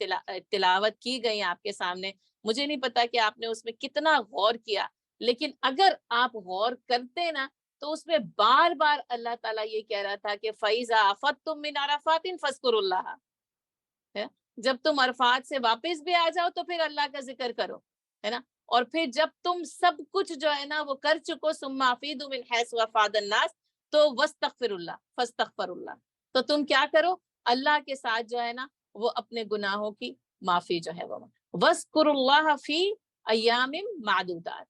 تلاوت کی گئی آپ کے سامنے، مجھے نہیں پتا کہ آپ نے اس میں کتنا غور کیا، لیکن اگر آپ غور کرتے نا تو اس میں بار بار اللہ تعالیٰ یہ کہہ رہا تھا کہ فَإِذَا أَفَضْتُم مِّنْ عَرَفَاتٍ فَاذْكُرُوا اللَّهَ، جب تم عرفات سے واپس بھی آ جاؤ تو پھر اللہ کا ذکر کرو، ہے نا، اور پھر جب تم سب کچھ جو ہے نا وہ کر چکو، ثُمَّ أَفِيضُوا مِنْ حَيْثُ أَفَاضَ النَّاسُ، تو وَاسْتَغْفِرُوا اللَّهَ فَاسْتَغْفِرُوا اللَّهَ، تو تم کیا کرو، اللہ کے ساتھ جو ہے نا وہ اپنے گناہوں کی معافی جو ہے وہ وَاذْكُرُوا اللَّهَ فِي أَيَّامٍ مَعْدُودَاتٍ،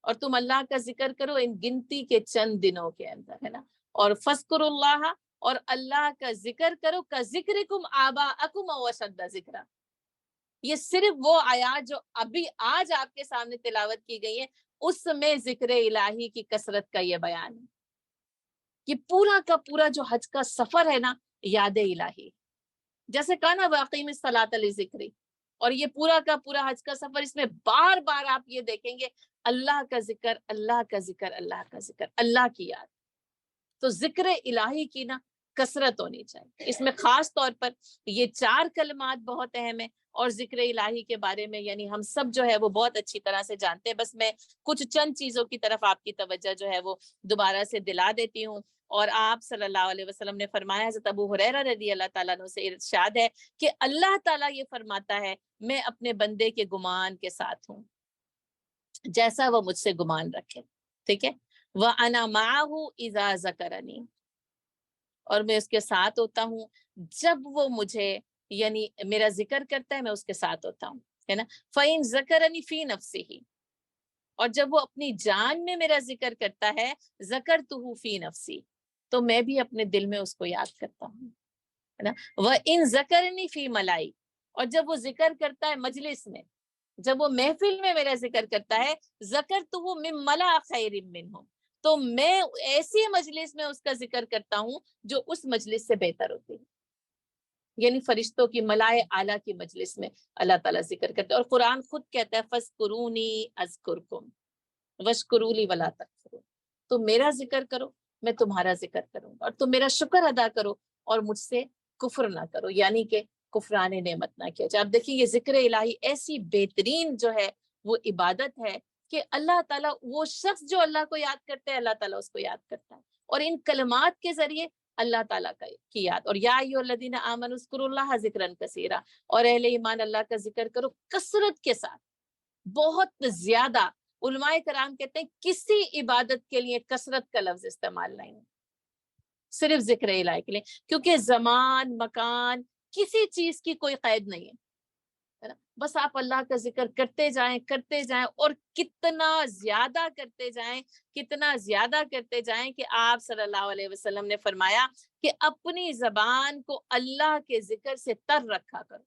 اور تم اللہ کا ذکر کرو ان گنتی کے چند دنوں کے اندر، ہے نا، اور فَاذْكُرُوا اللَّهَ، اور اللہ کا ذکر کرو كَذِكْرِكُمْ آبَاءَكُمْ أَوْ أَشَدَّ ذِكْرًا، یہ صرف وہ آیات جو ابھی آج آپ کے سامنے تلاوت کی گئی ہیں اس میں ذکر الہی کی کثرت کا یہ بیان ہے۔ یہ پورا کا پورا جو حج کا سفر ہے نا یاد الہی، جیسے کہا نا واقعی میں صلاۃ لذکری، اور یہ پورا کا پورا حج کا سفر، اس میں بار بار آپ یہ دیکھیں گے اللہ کا ذکر، اللہ کا ذکر، اللہ کا ذکر، اللہ کی یاد، تو ذکر الہی کی نا کثرت ہونی چاہیے۔ اس میں خاص طور پر یہ 4 کلمات بہت اہم ہیں، اور ذکر الہی کے بارے میں یعنی ہم سب جو ہے وہ بہت اچھی طرح سے جانتے ہیں، بس میں کچھ چند چیزوں کی طرف آپ کی توجہ جو ہے وہ دوبارہ سے دلا دیتی ہوں۔ اور آپ صلی اللہ علیہ وسلم نے فرمایا، حضرت ابو ہریرہ رضی اللہ تعالیٰ عنہ سے ارشاد ہے کہ اللہ تعالیٰ یہ فرماتا ہے میں اپنے بندے کے گمان کے ساتھ ہوں جیسا وہ مجھ سے گمان رکھے، ٹھیک ہے، وَأَنَا مَعَهُ إِذَا ذَكَرَنِي، اور میں اس کے ساتھ ہوتا ہوں جب وہ مجھے یعنی میرا ذکر کرتا ہے، میں اس کے ساتھ ہوتا ہوں، ہے نا، فَإِن ذَكَرَنِي فِي نَفْسِهِ، اور جب وہ اپنی جان میں میرا ذکر کرتا ہے ذَكَرْتُهُ فِي نَفْسِي، تو میں بھی اپنے دل میں اس کو یاد کرتا ہوں، ہے نا، وَإِن ذَكَرَنِي فِي مَلَائِ، اور جب وہ ذکر کرتا ہے مجلس میں، جب وہ محفل میں میرا ذکر کرتا ہے ذَكَرْتُهُ مِن مَلَا خَيْرٍ مِّنْهُ، تو میں ایسی مجلس میں اس کا ذکر کرتا ہوں جو اس مجلس سے بہتر ہوتی ہے، یعنی فرشتوں کی ملائے اعلیٰ کی مجلس میں اللہ تعالیٰ ذکر کرتا ہے، اور قرآن خود کہتا ہے فَاذْكُرُونِي أَذْكُرْكُمْ وَاشْكُرُوا لِي وَلَا تَكْفُرُونَ، تو میرا ذکر کرو میں تمہارا ذکر کروں گا، اور تم میرا شکر ادا کرو اور مجھ سے کفر نہ کرو، یعنی کہ کفران نعمت نہ کیا جائے۔ اب دیکھیں یہ ذکر الہی ایسی بہترین جو ہے وہ عبادت ہے کہ اللہ تعالیٰ، وہ شخص جو اللہ کو یاد کرتا ہے اللہ تعالیٰ اس کو یاد کرتا ہے، اور ان کلمات کے ذریعے اللہ تعالیٰ کی یاد، اور یا ایھا الذین آمنوا اذکروا اللہ ذکرا کثیرا، اور اہل ایمان اللہ کا ذکر کرو کثرت کے ساتھ، بہت زیادہ۔ علماء کرام کہتے ہیں کسی عبادت کے لیے کثرت کا لفظ استعمال نہیں، صرف ذکر الہی کے لیے، کیونکہ زمان، مکان، کسی چیز کی کوئی قید نہیں ہے نا، بس آپ اللہ کا ذکر کرتے جائیں اور کتنا زیادہ کرتے جائیں، کتنا زیادہ کرتے جائیں کہ آپ صلی اللہ علیہ وسلم نے فرمایا کہ اپنی زبان کو اللہ کے ذکر سے تر رکھا کرو،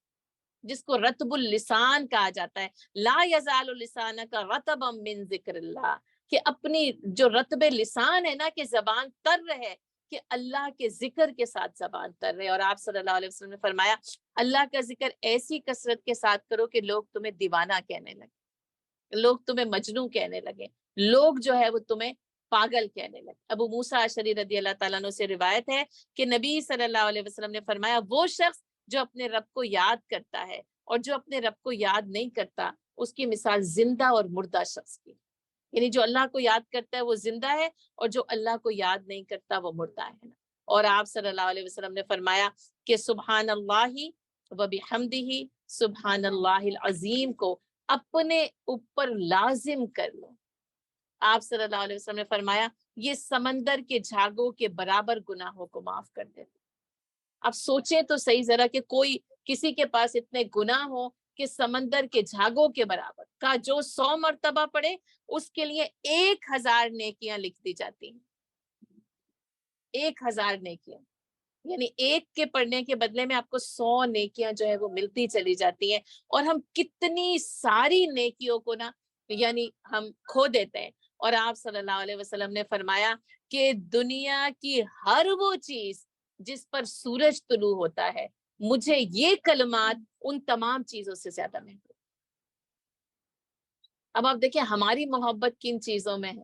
جس کو رطب اللسان کہا جاتا ہے، لا یزال لسانک رطبا من ذکر اللہ، کہ اپنی جو رطب لسان ہے نا کہ زبان تر رہے کہ اللہ کے ذکر کے ساتھ زبان تر رہے. اور آپ صلی اللہ علیہ وسلم نے فرمایا اللہ کا ذکر ایسی کثرت کے ساتھ کرو کہ لوگ تمہیں دیوانہ کہنے لگے, لوگ تمہیں مجنون کہنے لگے, لوگ جو ہے وہ تمہیں پاگل کہنے لگے. ابو موسیٰ اشعری رضی اللہ تعالیٰ عنہ سے روایت ہے کہ نبی صلی اللہ علیہ وسلم نے فرمایا وہ شخص جو اپنے رب کو یاد کرتا ہے اور جو اپنے رب کو یاد نہیں کرتا اس کی مثال زندہ اور مردہ شخص کی. یعنی جو اللہ کو یاد کرتا ہے وہ زندہ ہے اور جو اللہ کو یاد نہیں کرتا وہ مردہ ہے. اور آپ صلی اللہ علیہ وسلم نے فرمایا کہ سبحان اللہ و بحمدہ سبحان اللہ العظیم کو اپنے اوپر لازم کر لو. آپ صلی اللہ علیہ وسلم نے فرمایا یہ سمندر کے جھاگوں کے برابر گناہوں کو معاف کر دیتے. آپ سوچیں تو صحیح ذرا کہ کوئی کسی کے پاس اتنے گناہ ہو کہ سمندر کے جھاگوں کے برابر کا جو 100 مرتبہ پڑھے اس کے لیے 1000 نیکیاں لکھ دی جاتی ہیں. 1000 نیکیاں, یعنی ایک کے پڑھنے کے بدلے میں آپ کو 100 نیکیاں جو ہے وہ ملتی چلی جاتی ہیں. اور ہم کتنی ساری نیکیوں کو نا یعنی ہم کھو دیتے ہیں. اور آپ صلی اللہ علیہ وسلم نے فرمایا کہ دنیا کی ہر وہ چیز جس پر سورج طلوع ہوتا ہے مجھے یہ کلمات ان تمام چیزوں سے زیادہ محبوب. اب آپ دیکھیں ہماری محبت کن چیزوں میں ہے.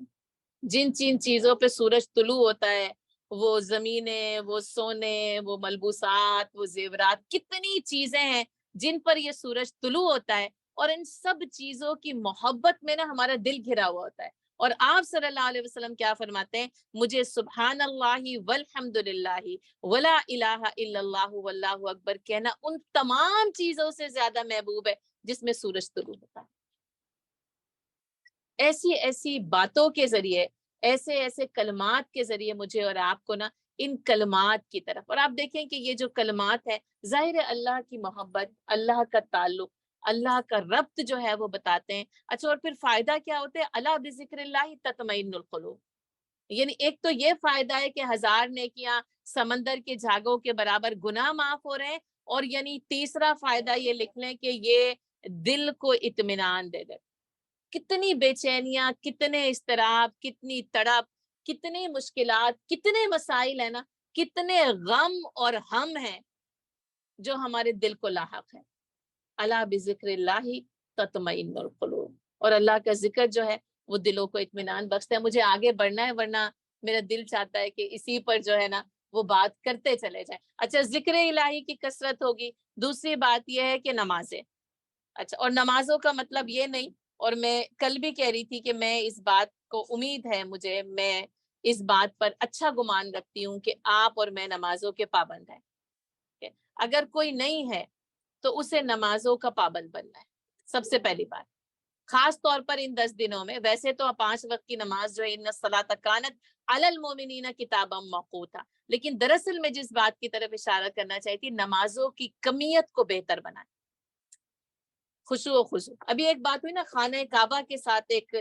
جن چیزوں پہ سورج طلوع ہوتا ہے وہ زمینیں, وہ سونے, وہ ملبوسات, وہ زیورات, کتنی چیزیں ہیں جن پر یہ سورج طلوع ہوتا ہے. اور ان سب چیزوں کی محبت میں نا ہمارا دل گھرا ہوا ہوتا ہے. اور آپ صلی اللہ علیہ وسلم کیا فرماتے ہیں مجھے سبحان اللہ والحمد للہ ولا الہ الا اللہ واللہ اکبر کہنا ان تمام چیزوں سے زیادہ محبوب ہے جس میں سورج طلوع ہوتا ہے. ایسی ایسی باتوں کے ذریعے, ایسے ایسے کلمات کے ذریعے مجھے اور آپ کو نا ان کلمات کی طرف. اور آپ دیکھیں کہ یہ جو کلمات ہے ظاہر ہے اللہ کی محبت, اللہ کا تعلق, اللہ کا ربط جو ہے وہ بتاتے ہیں. اچھا اور پھر فائدہ کیا ہوتا ہے الا بذکر اللہ تطمئن القلوب. یعنی ایک تو یہ فائدہ ہے کہ 1000 نیکیاں سمندر کے جھاگوں کے برابر گناہ معاف ہو رہے ہیں. اور یعنی تیسرا فائدہ یہ لکھ لیں کہ یہ دل کو اطمینان دے دے. کتنی بے چینیاں, کتنے اضطراب, کتنی تڑپ, کتنی مشکلات, کتنے مسائل ہیں نا, کتنے غم اور ہم ہیں جو ہمارے دل کو لاحق ہے. الا بذکر اللہ تطمئن القلوب. اور اللہ کا ذکر جو ہے وہ دلوں کو اطمینان بخشتا ہے. مجھے آگے بڑھنا ہے ورنہ میرا دل چاہتا ہے کہ اسی پر جو ہے نا وہ بات کرتے چلے جائیں. اچھا ذکر الہی کی کثرت ہوگی. دوسری بات یہ ہے کہ نمازیں. اچھا اور نمازوں کا مطلب یہ نہیں, اور میں کل بھی کہہ رہی تھی کہ میں اس بات کو امید ہے مجھے, میں اس بات پر اچھا گمان رکھتی ہوں کہ آپ اور میں نمازوں کے پابند ہیں. اگر کوئی نہیں ہے تو اسے نمازوں کا پابند بننا ہے سب سے پہلی بات, خاص طور پر ان 10 دنوں میں. ویسے تو 5 وقت کی نماز جو ہے ان الصلاۃ کانت علی المؤمنین کتابا موقوتا, لیکن دراصل میں جس بات کی طرف اشارہ کرنا چاہتی نمازوں کی کمیت کو بہتر بنائیں, خشوع و خضوع. ابھی ایک بات ہوئی نا خانہ کعبہ کے ساتھ ایک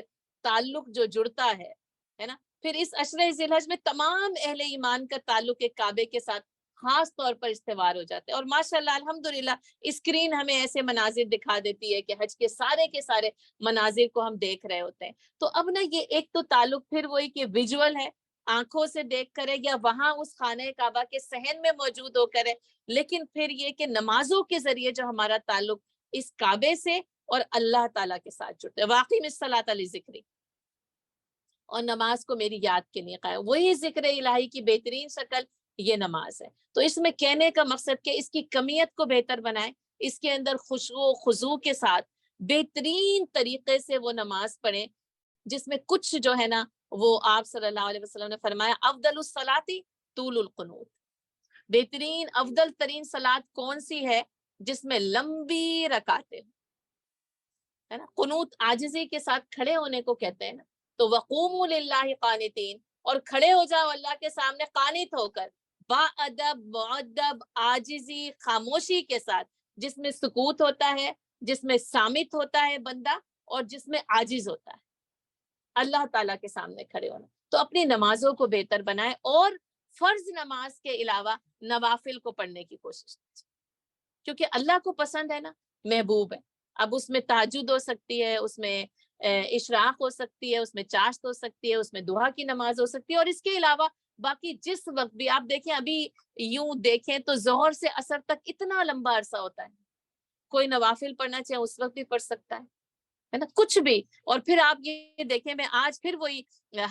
تعلق جو جڑتا ہے نا, پھر اس عشرہ ذی الحج میں تمام اہل ایمان کا تعلق ایک کعبے کے ساتھ خاص طور پر استوار ہو جاتے ہیں. اور ماشاءاللہ الحمدللہ اسکرین ہمیں ایسے مناظر دکھا دیتی ہے کہ حج کے سارے مناظر کو ہم دیکھ رہے ہوتے ہیں. تو اب نا یہ ایک تو تعلق پھر وہی کہ ویژول ہے, آنکھوں سے دیکھ کرے یا وہاں اس خانہ کعبہ کے صحن میں موجود ہو کرے, لیکن پھر یہ کہ نمازوں کے ذریعے جو ہمارا تعلق اس کعبے سے اور اللہ تعالیٰ کے ساتھ جڑتے ہیں. واقعی الصلاۃ لذکری, اور نماز کو میری یاد کے لیے قائم. وہی ذکر الہی کی بہترین شکل یہ نماز ہے. تو اس میں کہنے کا مقصد کہ اس کی کمیت کو بہتر بنائیں, اس کے اندر خشوع و خضوع کے ساتھ بہترین طریقے سے وہ نماز پڑھیں جس میں کچھ جو ہے نا وہ آپ صلی اللہ علیہ وسلم نے فرمایا افضل الصلاۃ طول القنوت. بہترین افضل ترین صلاۃ کون سی ہے جس میں لمبی رکعتیں ہے نا. قنوت عاجزی کے ساتھ کھڑے ہونے کو کہتے ہیں نا. تو وقوموا للہ قانتین, اور کھڑے ہو جاؤ اللہ کے سامنے قانت ہو کر, با ادب معدب عاجزی خاموشی کے ساتھ, جس میں سکوت ہوتا ہے, جس میں صامت ہوتا ہے بندہ, اور جس میں عاجز ہوتا ہے. اللہ تعالیٰ کے سامنے کھڑے ہونا. تو اپنی نمازوں کو بہتر بنائیں اور فرض نماز کے علاوہ نوافل کو پڑھنے کی کوشش کریں, کیونکہ اللہ کو پسند ہے نا, محبوب ہے. اب اس میں تہجد ہو سکتی ہے, اس میں اشراق ہو سکتی ہے, اس میں چاشت ہو سکتی ہے, اس میں دعا کی نماز ہو سکتی ہے, اور اس کے علاوہ باقی جس وقت بھی آپ دیکھیں، ابھی یوں دیکھیں تو ظہر سے عصر تک اتنا لمبا عرصہ ہوتا ہے، کوئی نوافل پڑھنا چاہے اس وقت بھی پڑھ سکتا ہے نا، کچھ بھی. اور پھر آپ یہ دیکھیں، میں آج پھر وہی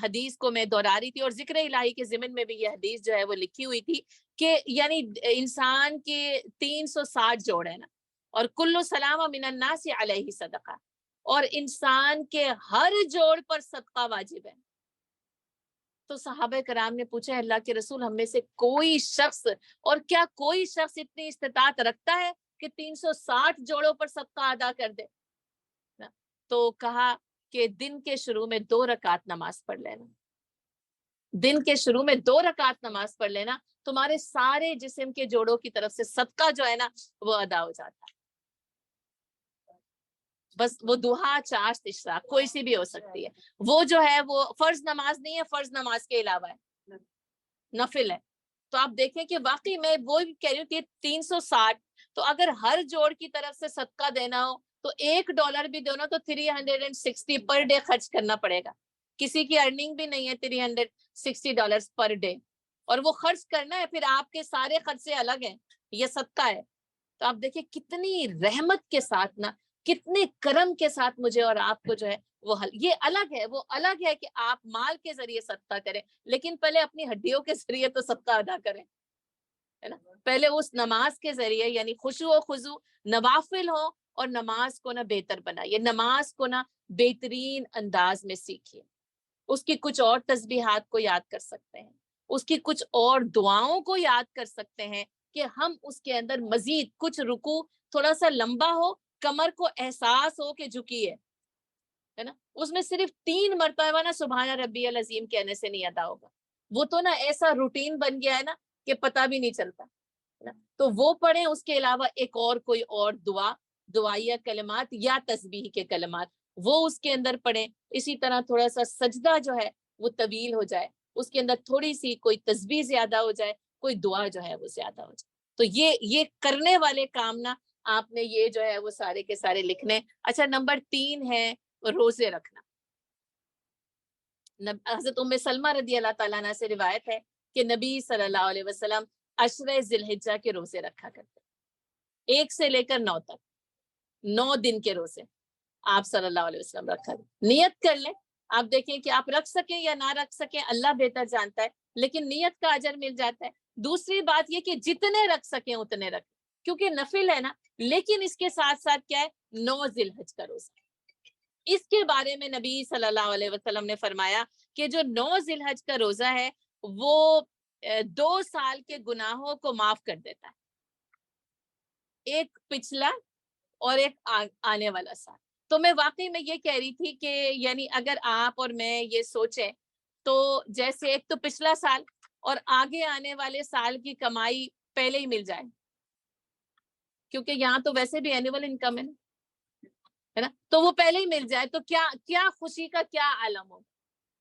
حدیث کو میں دہرا رہی تھی، اور ذکر الہی کے ضمن میں بھی یہ حدیث جو ہے وہ لکھی ہوئی تھی کہ یعنی انسان کے 360 جوڑ ہے نا، اور کل سلام من الناس علیہ صدقہ، اور انسان کے ہر جوڑ پر صدقہ واجب ہے. تو صحابہ کرام نے پوچھا، اللہ کے رسول، ہم میں سے کوئی شخص، اور کیا کوئی شخص اتنی استطاعت رکھتا ہے کہ 360 جوڑوں پر صدقہ ادا کر دے؟ تو کہا کہ دن کے شروع میں 2 رکعت نماز پڑھ لینا، دن کے شروع میں 2 رکعت نماز پڑھ لینا، تمہارے سارے جسم کے جوڑوں کی طرف سے صدقہ جو ہے نا وہ ادا ہو جاتا ہے. بس وہ دہا، چاشت، اشراق کوئی سی بھی ہو سکتی ہے، وہ جو ہے وہ فرض نماز نہیں ہے، فرض نماز کے علاوہ ہے، نفل ہے. تو آپ دیکھیں کہ واقعی میں وہ کہہ رہی ہوں کہ 360، تو اگر ہر جوڑ کی طرف سے صدقہ دینا ہو تو $1 بھی دینا تو 360 پر ڈے خرچ کرنا پڑے گا. کسی کی ارننگ بھی نہیں ہے $360 پر ڈے، اور وہ خرچ کرنا ہے، پھر آپ کے سارے خرچے الگ ہیں، یہ صدقہ ہے. تو آپ دیکھیں کتنی رحمت کے ساتھ نا، کتنے کرم کے ساتھ مجھے اور آپ کو جو ہے وہ یہ الگ ہے، وہ الگ ہے کہ آپ مال کے ذریعے صدقہ کریں، لیکن پہلے اپنی ہڈیوں کے ذریعے تو صدقہ ادا کریں، ہے نا. پہلے اس نماز کے ذریعے یعنی خشوع و خضوع، نوافل ہو، اور نماز کو نہ بہتر بنائیے، نماز کو نہ بہترین انداز میں سیکھیے. اس کی کچھ اور تسبیحات کو یاد کر سکتے ہیں، اس کی کچھ اور دعاؤں کو یاد کر سکتے ہیں کہ ہم اس کے اندر مزید کچھ رکوع تھوڑا سا لمبا ہو، کمر کو احساس ہو کہ جھکی ہے نا، اس میں صرف 3 مرتبہ نا سبحان ربی العظیم کہنے سے نہیں ادا ہوگا، وہ تو نا ایسا روٹین بن گیا ہے نا کہ پتہ بھی نہیں چلتا ہے نا. تو وہ پڑھیں، اس کے علاوہ ایک اور کوئی اور دعائیہ کلمات یا تسبیح کے کلمات وہ اس کے اندر پڑھیں. اسی طرح تھوڑا سا سجدہ جو ہے وہ طویل ہو جائے، اس کے اندر تھوڑی سی کوئی تسبیح زیادہ ہو جائے، کوئی دعا جو ہے وہ زیادہ ہو جائے. تو یہ کرنے والے کام نا آپ نے یہ جو ہے وہ سارے کے سارے لکھنے. اچھا، نمبر 3 ہے روزے رکھنا. حضرت ام سلمہ رضی اللہ تعالیٰ عنہ سے روایت ہے کہ نبی صلی اللہ علیہ وسلم عشرہ ذی الحجہ کے روزے رکھا کرتے، 1 سے لے کر 9 تک، 9 دن کے روزے آپ صلی اللہ علیہ وسلم رکھا. نیت کر لیں، آپ دیکھیں کہ آپ رکھ سکیں یا نہ رکھ سکیں، اللہ بہتر جانتا ہے، لیکن نیت کا اجر مل جاتا ہے. دوسری بات یہ کہ جتنے رکھ سکیں اتنے رکھ، کیونکہ نفل ہے نا. لیکن اس کے ساتھ ساتھ کیا ہے، 9 ذی الحج کا روزہ، اس کے بارے میں نبی صلی اللہ علیہ وسلم نے فرمایا کہ جو 9 ذی الحج کا روزہ ہے وہ 2 سال کے گناہوں کو معاف کر دیتا ہے، ایک پچھلا اور ایک آنے والا سال. تو میں واقعی میں یہ کہہ رہی تھی کہ یعنی اگر آپ اور میں یہ سوچیں تو جیسے ایک تو پچھلا سال اور آگے آنے والے سال کی کمائی پہلے ہی مل جائے، کیونکہ یہاں تو ویسے بھی اینول انکم ہے نا، تو وہ پہلے ہی مل جائے تو کیا خوشی کا کیا عالم ہو.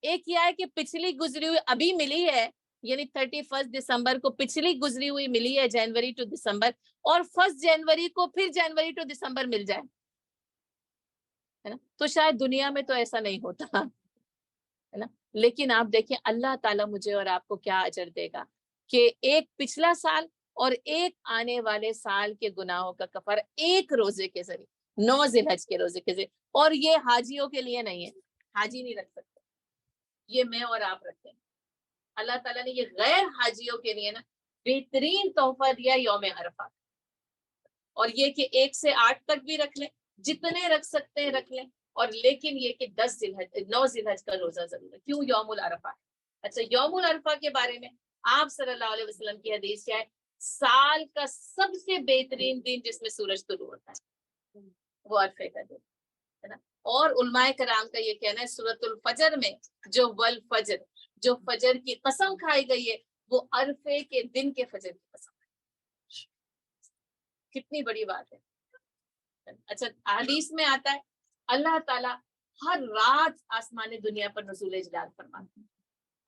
ایک یہ ہے کہ پچھلی گزری ہوئی ابھی ملی ہے، یعنی 31 دسمبر کو پچھلی گزری ہوئی ملی ہے، جنوری ٹو دسمبر، اور 1 جنوری کو پھر جنوری ٹو دسمبر مل جائے، ہے نا. تو شاید دنیا میں تو ایسا نہیں ہوتا ہے نا. لیکن آپ دیکھیں اللہ تعالیٰ مجھے اور آپ کو کیا اجر دے گا کہ ایک پچھلا سال اور ایک آنے والے سال کے گناہوں کا کفارہ ایک روزے کے ذریعے، 9 ذی الحج کے روزے کے ذریعے. اور یہ حاجیوں کے لیے نہیں ہے، حاجی نہیں رکھ سکتے، یہ میں اور آپ رکھتے ہیں. اللہ تعالیٰ نے یہ غیر حاجیوں کے لیے نا بہترین تحفہ دیا یوم عرفہ، اور یہ کہ 1 سے 8 تک بھی رکھ لیں، جتنے رکھ سکتے ہیں رکھ لیں. اور لیکن یہ کہ 9 ذی الحج کا روزہ ضرور ہے. کیوں یوم العرفہ؟ اچھا، یوم العرفہ کے بارے میں آپ صلی اللہ علیہ وسلم کی حدیث کیا ہے، سال کا سب سے بہترین دن جس میں سورج طلوع ہوتا ہے وہ عرفے کا دن ہے نا. اور علماء کرام کا یہ کہنا ہے سورۃ الفجر میں جو والفجر، جو فجر کی قسم کھائی گئی ہے وہ عرفے کے دن کے فجر کی قسم. کتنی بڑی بات ہے. اچھا، حدیث میں آتا ہے اللہ تعالیٰ ہر رات آسمان دنیا پر نزول جلال فرماتے ہیں.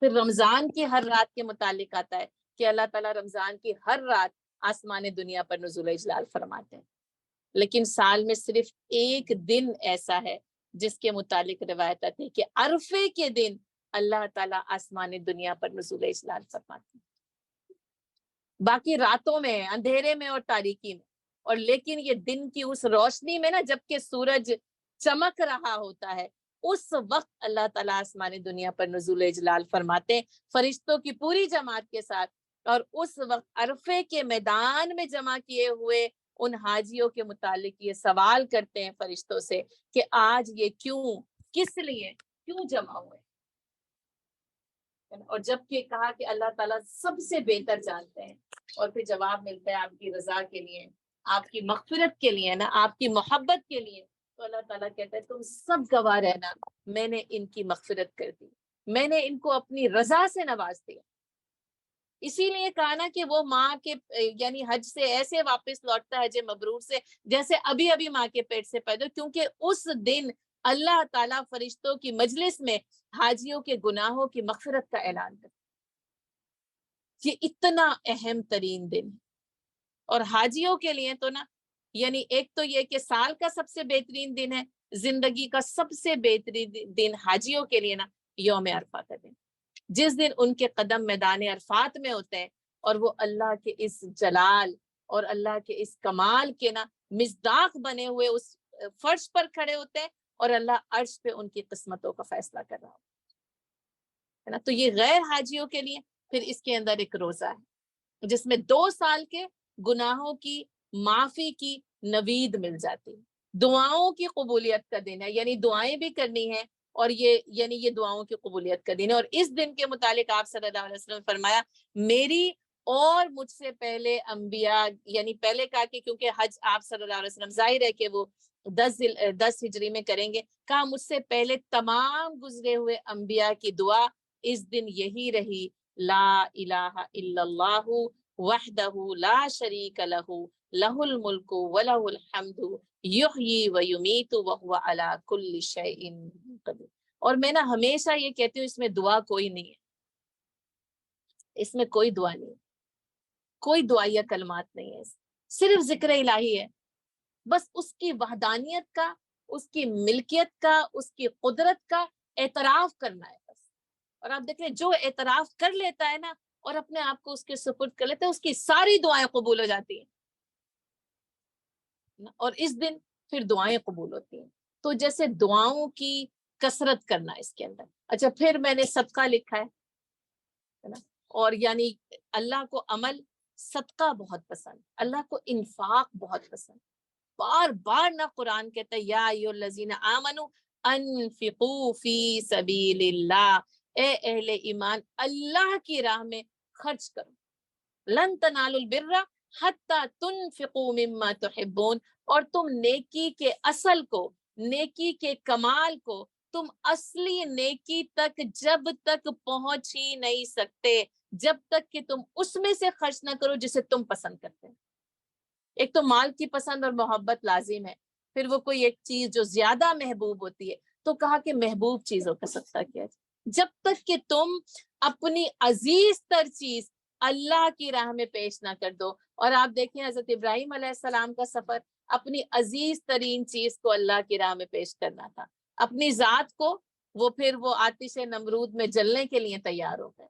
پھر رمضان کی ہر رات کے متعلق آتا ہے کہ اللہ تعالیٰ رمضان کی ہر رات آسمان دنیا پر نزول جلال فرماتے ہیں. لیکن سال میں صرف ایک دن ایسا ہے جس کے متعلق روایت آتی ہے کہ عرفے کے دن اللہ تعالیٰ آسمان دنیا پر نزول اجلال فرماتے ہیں، باقی راتوں میں، اندھیرے میں اور تاریکی میں، اور لیکن یہ دن کی اس روشنی میں نا، جبکہ سورج چمک رہا ہوتا ہے، اس وقت اللہ تعالیٰ آسمان دنیا پر نزول اجلال فرماتے ہیں فرشتوں کی پوری جماعت کے ساتھ، اور اس وقت عرفے کے میدان میں جمع کیے ہوئے ان حاجیوں کے متعلق یہ سوال کرتے ہیں فرشتوں سے کہ آج یہ کیوں، کس لیے، کیوں جمع ہوئے، اور جب کہ کہا کہ اللہ تعالیٰ سب سے بہتر جانتے ہیں، اور پھر جواب ملتا ہے آپ کی رضا کے لیے، آپ کی مغفرت کے لیے نا، آپ کی محبت کے لیے، تو اللہ تعالیٰ کہتا ہے تم سب گواہ رہنا، میں نے ان کی مغفرت کر دی، میں نے ان کو اپنی رضا سے نواز دیا۔ اسی لیے کہا نا کہ وہ ماں کے یعنی حج سے ایسے واپس لوٹتا ہے حج مبرور سے جیسے ابھی ابھی ماں کے پیٹ سے پیدا، کیونکہ اس دن اللہ تعالیٰ فرشتوں کی مجلس میں حاجیوں کے گناہوں کی مغفرت کا اعلان کرتا ہے۔ یہ اتنا اہم ترین دن ہے، اور حاجیوں کے لیے تو نا، یعنی ایک تو یہ کہ سال کا سب سے بہترین دن ہے، زندگی کا سب سے بہترین دن حاجیوں کے لیے نا یوم عرفہ کا دن، جس دن ان کے قدم میدان عرفات میں ہوتے ہیں، اور وہ اللہ کے اس جلال اور اللہ کے اس کمال کے نا مصداق بنے ہوئے اس فرش پر کھڑے ہوتے ہیں، اور اللہ عرش پہ ان کی قسمتوں کا فیصلہ کر رہا ہے نا۔ تو یہ غیر حاجیوں کے لیے پھر اس کے اندر ایک روزہ ہے جس میں 2 سال کے گناہوں کی معافی کی نوید مل جاتی ہے، دعاؤں کی قبولیت کا دن ہے، یعنی دعائیں بھی کرنی ہے، اور یہ دعاؤں کی قبولیت کا دن ہے۔ اور اس دن کے متعلق آپ صلی اللہ علیہ وسلم نے فرمایا میری اور مجھ سے پہلے انبیاء، یعنی پہلے کہا کہ کیونکہ حج آپ صلی اللہ علیہ وسلم ظاہر ہے کہ وہ 10 ہجری میں کریں گے، کہا مجھ سے پہلے تمام گزرے ہوئے انبیاء کی دعا اس دن یہی رہی، لا الہ الا اللہ وحدہ لا شریک لہ لہ الملک ولہ الحمد یحیی و یمیت وہو علی کل شیء قدیر۔ اور میں نا ہمیشہ یہ کہتی ہوں اس میں دعا کوئی نہیں ہے، اس میں کوئی دعا نہیں ہے، کوئی دعائیہ کلمات نہیں ہے، صرف ذکر الہی ہے، بس اس کی وحدانیت کا، اس کی ملکیت کا، اس کی قدرت کا اعتراف کرنا ہے بس۔ اور آپ دیکھ لیں جو اعتراف کر لیتا ہے نا اور اپنے آپ کو اس کے سپرد کر لیتا ہے، اس کی ساری دعائیں قبول ہو جاتی ہیں، اور اس دن پھر دعائیں قبول ہوتی ہیں۔ تو جیسے دعاؤں کی کثرت کرنا اس کے اندر۔ اچھا، پھر میں نے صدقہ لکھا ہے نا، اور یعنی اللہ کو عمل صدقہ بہت پسند، اللہ کو انفاق بہت پسند، بار بار نہ قرآن کہتا ہے یا ایھا الذین آمنوا انفقوا فی سبیل اللہ، اے اہل ایمان اللہ کی راہ میں خرچ کرو، لن تنالوا البر حتی تنفقوا مما تحبون، اور تم نیکی کے اصل کو، نیکی کے کمال کو، تم اصلی نیکی تک جب تک پہنچ ہی نہیں سکتے جب تک کہ تم اس میں سے خرچ نہ کرو جسے تم پسند کرتے ہیں۔ ایک تو مال کی پسند اور محبت لازم ہے، پھر وہ کوئی ایک چیز جو زیادہ محبوب ہوتی ہے تو کہا کہ محبوب چیزوں کا صدقہ کیا جائے، جب تک کہ تم اپنی عزیز تر چیز اللہ کی راہ میں پیش نہ کر دو۔ اور آپ دیکھیں حضرت ابراہیم علیہ السلام کا سفر، اپنی عزیز ترین چیز کو اللہ کی راہ میں پیش کرنا تھا، اپنی ذات کو وہ آتش نمرود میں جلنے کے لیے تیار ہو گئے،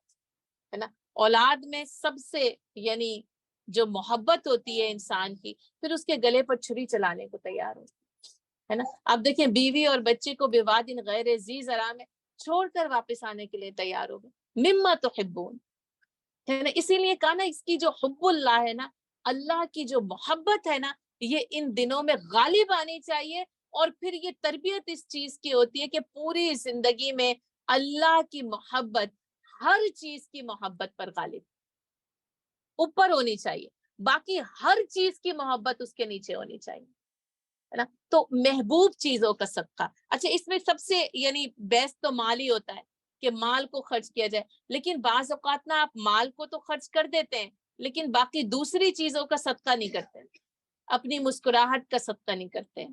ہے نا۔ اولاد میں سب سے یعنی جو محبت ہوتی ہے انسان کی، پھر اس کے گلے پر چھری چلانے کو تیار ہوتی ہے نا۔ آپ دیکھیں بیوی اور بچے کو بوادٍ غیر ذی زرع میں چھوڑ کر واپس آنے کے لیے تیار ہو گئے، مما تحبون، ہے نا۔ اسی لیے کہا نا اس کی جو حب اللہ ہے نا، اللہ کی جو محبت ہے نا، یہ ان دنوں میں غالب آنی چاہیے، اور پھر یہ تربیت اس چیز کی ہوتی ہے کہ پوری زندگی میں اللہ کی محبت ہر چیز کی محبت پر غالب اوپر ہونی چاہیے، باقی ہر چیز کی محبت اس کے نیچے ہونی چاہیے، ہے نا۔ تو محبوب چیزوں کا صدقہ، اچھا اس میں سب سے یعنی بیسٹ تو مال ہی ہوتا ہے کہ مال کو خرچ کیا جائے، لیکن بعض اوقات نا آپ مال کو تو خرچ کر دیتے ہیں لیکن باقی دوسری چیزوں کا صدقہ نہیں کرتے، اپنی مسکراہٹ کا صدقہ نہیں کرتے،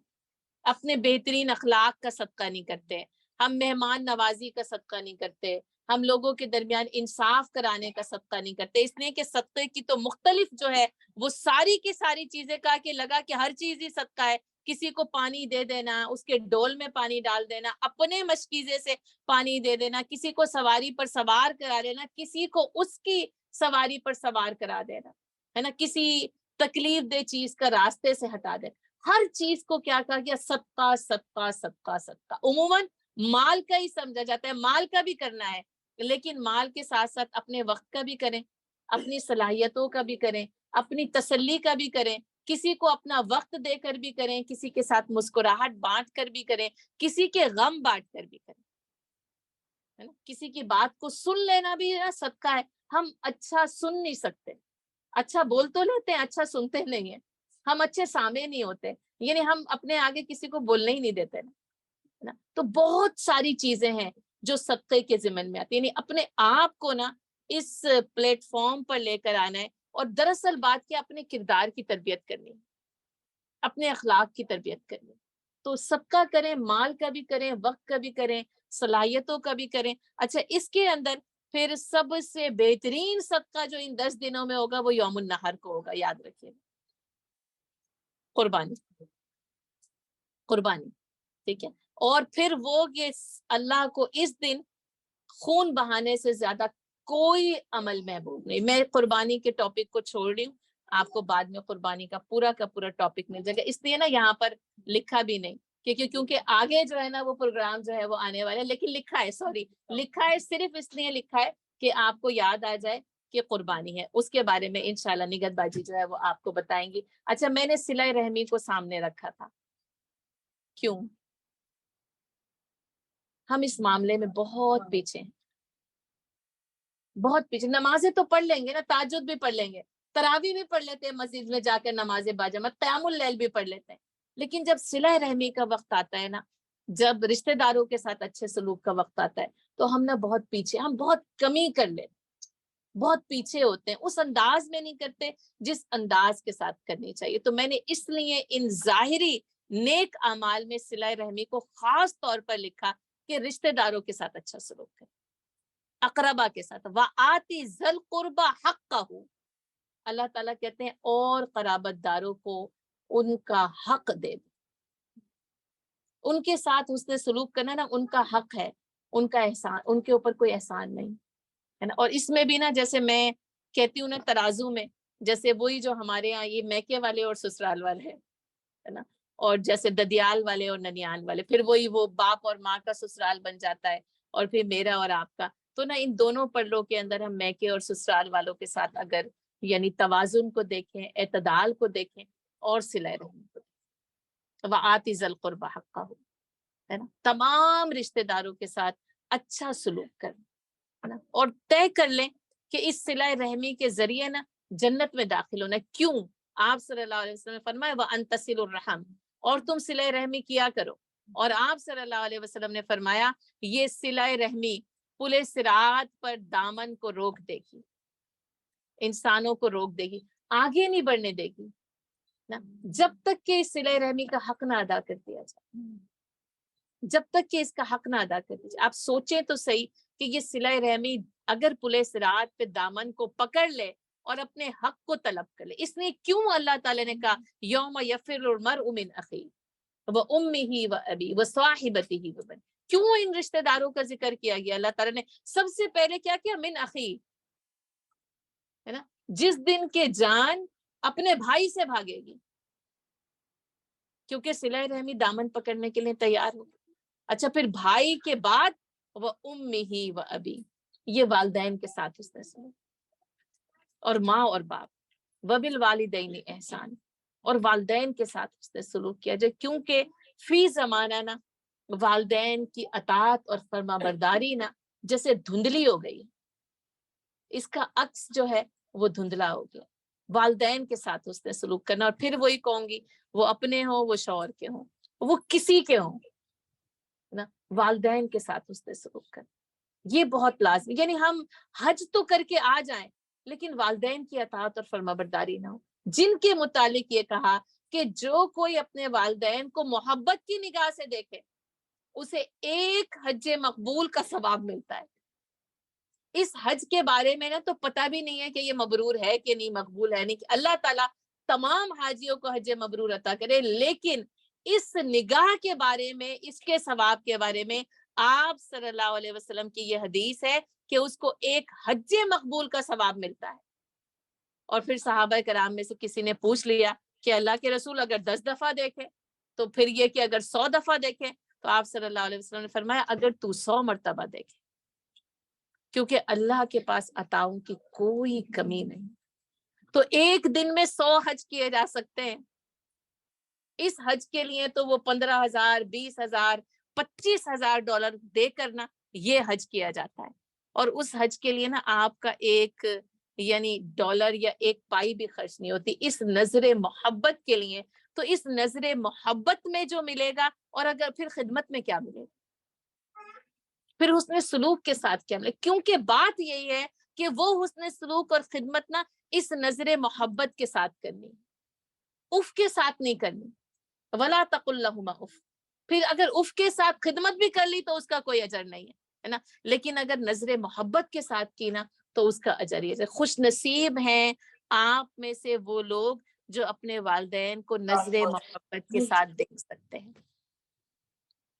اپنے بہترین اخلاق کا صدقہ نہیں کرتے، ہم مہمان نوازی کا صدقہ نہیں کرتے، ہم لوگوں کے درمیان انصاف کرانے کا صدقہ نہیں کرتے، اس لیے کہ صدقے کی تو مختلف جو ہے وہ ساری کی ساری چیزیں کہا کہ لگا کہ ہر چیز ہی صدقہ ہے کسی کو پانی دے دینا، اس کے ڈول میں پانی ڈال دینا، اپنے مشکیزے سے پانی دے دینا، کسی کو سواری پر سوار کرا دینا، کسی کو اس کی سواری پر سوار کرا دینا، ہے نا، کسی تکلیف دہ چیز کا راستے سے ہٹا دینا. ہر چیز کو کیا کہا گیا؟ صدقہ صدقہ صدقہ صدقہ. عموماً مال کا ہی سمجھا جاتا ہے، مال کا بھی کرنا ہے، لیکن مال کے ساتھ ساتھ اپنے وقت کا بھی کریں، اپنی صلاحیتوں کا بھی کریں، اپنی تسلی کا بھی کریں، کسی کو اپنا وقت دے کر بھی کریں، کسی کے ساتھ مسکراہٹ بانٹ کر بھی کریں، کسی کے غم بانٹ کر بھی کریں، ہے نا. کسی کی بات کو سن لینا بھی نا صدقہ ہے. ہم اچھا سن نہیں سکتے، اچھا بول تو لیتے ہیں، اچھا سنتے نہیں ہیں. ہم اچھے سامع نہیں ہوتے، یعنی ہم اپنے آگے کسی کو بولنے ہی نہیں دیتے نا. تو بہت ساری چیزیں ہیں جو صدقے کے ضمن میں آتی ہیں. یعنی اپنے آپ کو نا اس پلیٹ فارم پر لے کر آنا ہے، اور دراصل بات کیا؟ اپنے کردار کی تربیت کرنی ہے، اپنے اخلاق کی تربیت کرنی ہے. تو صدقہ کریں، مال کا بھی کریں، وقت کا بھی کریں، صلاحیتوں کا بھی کریں. اچھا، اس کے اندر پھر سب سے بہترین صدقہ جو ان 10 دنوں میں ہوگا وہ یوم النحر کو ہوگا. یاد رکھیے، قربانی، قربانی، ٹھیک ہے. اور پھر وہ یہ اللہ کو اس دن خون بہانے سے زیادہ کوئی عمل محبوب نہیں. میں قربانی کے ٹاپک کو چھوڑ رہی ہوں، آپ کو بعد میں قربانی کا پورا ٹاپک مل جائے گا. اس لیے نا یہاں پر لکھا بھی نہیں، کیونکہ آگے جو ہے نا وہ پروگرام جو ہے وہ آنے والے، لیکن لکھا ہے صرف اس لیے لکھا ہے کہ آپ کو یاد آ جائے کہ قربانی ہے. اس کے بارے میں انشاءاللہ نگہت باجی جو ہے وہ آپ کو بتائیں گی. اچھا، میں نے صلہ رحمی کو سامنے رکھا تھا. کیوں؟ ہم اس معاملے میں بہت پیچھے ہیں، بہت پیچھے. نمازیں تو پڑھ لیں گے نا، تہجد بھی پڑھ لیں گے، تراویح بھی پڑھ لیتے ہیں مسجد میں جا کر نماز باجماعت، قیام اللیل بھی پڑھ لیتے ہیں. لیکن جب صلہ رحمی کا وقت آتا ہے نا، جب رشتہ داروں کے ساتھ اچھے سلوک کا وقت آتا ہے، تو ہم نا بہت پیچھے، ہم بہت کمی کر لیتے، بہت پیچھے ہوتے ہیں. اس انداز میں نہیں کرتے جس انداز کے ساتھ کرنی چاہیے. تو میں نے اس لیے ان ظاہری نیک اعمال میں صلہ رحمی کو خاص طور پر لکھا کہ رشتہ داروں کے ساتھ اچھا سلوک کریں، اقربا کے ساتھ. وَآتِ ذَی الْقُرْبَى حَقَّهُ. اللہ تعالیٰ کہتے ہیں اور قرابت داروں کو ان کا حق دے دو. ان کے ساتھ حسن سلوک کرنا نا ان کا حق ہے، ان کا احسان، ان کے اوپر کوئی احسان نہیں ہے نا. اور اس میں بھی نا جیسے میں کہتی ہوں نا ترازو میں، جیسے وہی جو ہمارے یہاں یہ میکے والے اور سسرال والے ہے نا، اور جیسے ددیال والے اور ننیال والے، پھر وہی وہ باپ اور ماں کا سسرال بن جاتا ہے، اور پھر میرا اور آپ کا. تو نا ان دونوں پلوں کے اندر ہم میکے اور سسرال والوں کے ساتھ اگر یعنی توازن کو دیکھیں، اعتدال کو دیکھیں، اور صلہ رحمی کو دیکھیں. وَآتِ ذَی الْقُرْبَى حَقَّهُ، ہے نا، تمام رشتہ داروں کے ساتھ اچھا سلوک کریں، ہے نا. اور طے کر لیں کہ اس صلہ رحمی کے ذریعے نا جنت میں داخل ہونا. کیوں؟ آپ صلی اللہ علیہ وسلم نے فرمایا وَأَن تَصِلُوا الرَّحَمَ، اور تم صلہ رحمی کیا کرو. اور آپ صلی اللہ علیہ وسلم نے فرمایا یہ صلہ رحمی پل صراط پر دامن کو روک دے گی، انسانوں کو روک دے گی، آگے نہیں بڑھنے دے گی نا، جب تک کہ صلہ رحمی کا حق نہ ادا کر دیا جائے، جب تک کہ اس کا حق نہ ادا کر دیا جائے. آپ سوچیں تو صحیح کہ یہ صلہ رحمی اگر پل صراط پہ دامن کو پکڑ لے اور اپنے حق کو طلب کر لے. اس نے کیوں اللہ تعالیٰ نے کہا یوم یفر المرء من اخیہ وامہ وابیہ وصاحبتہ وبنیہ؟ کیوں ان رشتہ داروں کا ذکر کیا گیا؟ اللہ تعالیٰ نے سب سے پہلے کیا کیا؟ من اخیہ، ہے نا، جس دن کے جان اپنے بھائی سے بھاگے گی، کیونکہ صلہ رحمی دامن پکڑنے کے لیے تیار ہوگی. اچھا، پھر بھائی کے بعد وامہ وابیہ، یہ والدین کے ساتھ اس نے سلوک، اور ماں اور باپ. وبالوالدین احسان، اور والدین کے ساتھ اس نے سلوک کیا جائے، کیونکہ فی زمانہ نا والدین کی اطاعت اور فرما برداری نا جیسے دھندلی ہو گئی، اس کا عکس جو ہے وہ دھندلا ہو گیا. والدین کے ساتھ اس نے سلوک کرنا. اور پھر وہی کہوں گی، وہ اپنے ہوں، وہ شوہر کے ہوں، وہ کسی کے ہوں نا، والدین کے ساتھ اس نے سلوک کرنا یہ بہت لازمی. یعنی ہم حج تو کر کے آ جائیں لیکن والدین کی اطاعت اور فرما برداری نہ ہو. جن کے متعلق یہ کہا کہ جو کوئی اپنے والدین کو محبت کی نگاہ سے دیکھے اسے ایک حج مقبول کا ثواب ملتا ہے. اس حج کے بارے میں نا تو پتہ بھی نہیں ہے کہ یہ مبرور ہے کہ نہیں، مقبول ہے نہیں. اللہ تعالیٰ تمام حاجیوں کو حج مبرور عطا کرے، لیکن اس نگاہ کے بارے میں، اس کے ثواب کے بارے میں آپ صلی اللہ علیہ وسلم کی یہ حدیث ہے کہ اس کو ایک حج مقبول کا ثواب ملتا ہے۔ اور پھر صحابہ کرام میں سے کسی نے پوچھ لیا کہ اللہ کے رسول اگر 10 دفعہ دیکھے تو پھر یہ کہ اگر 100 دفعہ دیکھے، تو آپ صلی اللہ علیہ وسلم نے فرمایا اگر تو 100 مرتبہ دیکھے، کیونکہ اللہ کے پاس عطاؤں کی کوئی کمی نہیں۔ تو ایک دن میں 100 حج کیے جا سکتے ہیں۔ اس حج کے لیے تو وہ 15,000 20,000 $25,000 دے کرنا یہ حج کیا جاتا ہے، اور اس حج کے لیے نا آپ کا ایک یعنی ڈالر یا ایک پائی بھی خرچ نہیں ہوتی، اس نظر محبت کے لیے۔ تو اس نظر محبت میں جو ملے گا، اور اگر پھر خدمت میں کیا ملے گا، پھر حسن سلوک کے ساتھ کیا ملے گا، کیونکہ بات یہی ہے کہ وہ حسن سلوک اور خدمت نا اس نظر محبت کے ساتھ کرنی، اف کے ساتھ نہیں کرنی۔ ولا تقل لهما اف، پھر اگر اف کے ساتھ خدمت بھی کر لی تو اس کا کوئی اجر نہیں ہے نا، لیکن اگر نظر محبت کے ساتھ کی نا تو اس کا اجر ہی ہے۔ خوش نصیب ہیں آپ میں سے وہ لوگ جو اپنے والدین کو نظر محبت کے ساتھ دیکھ سکتے ہیں،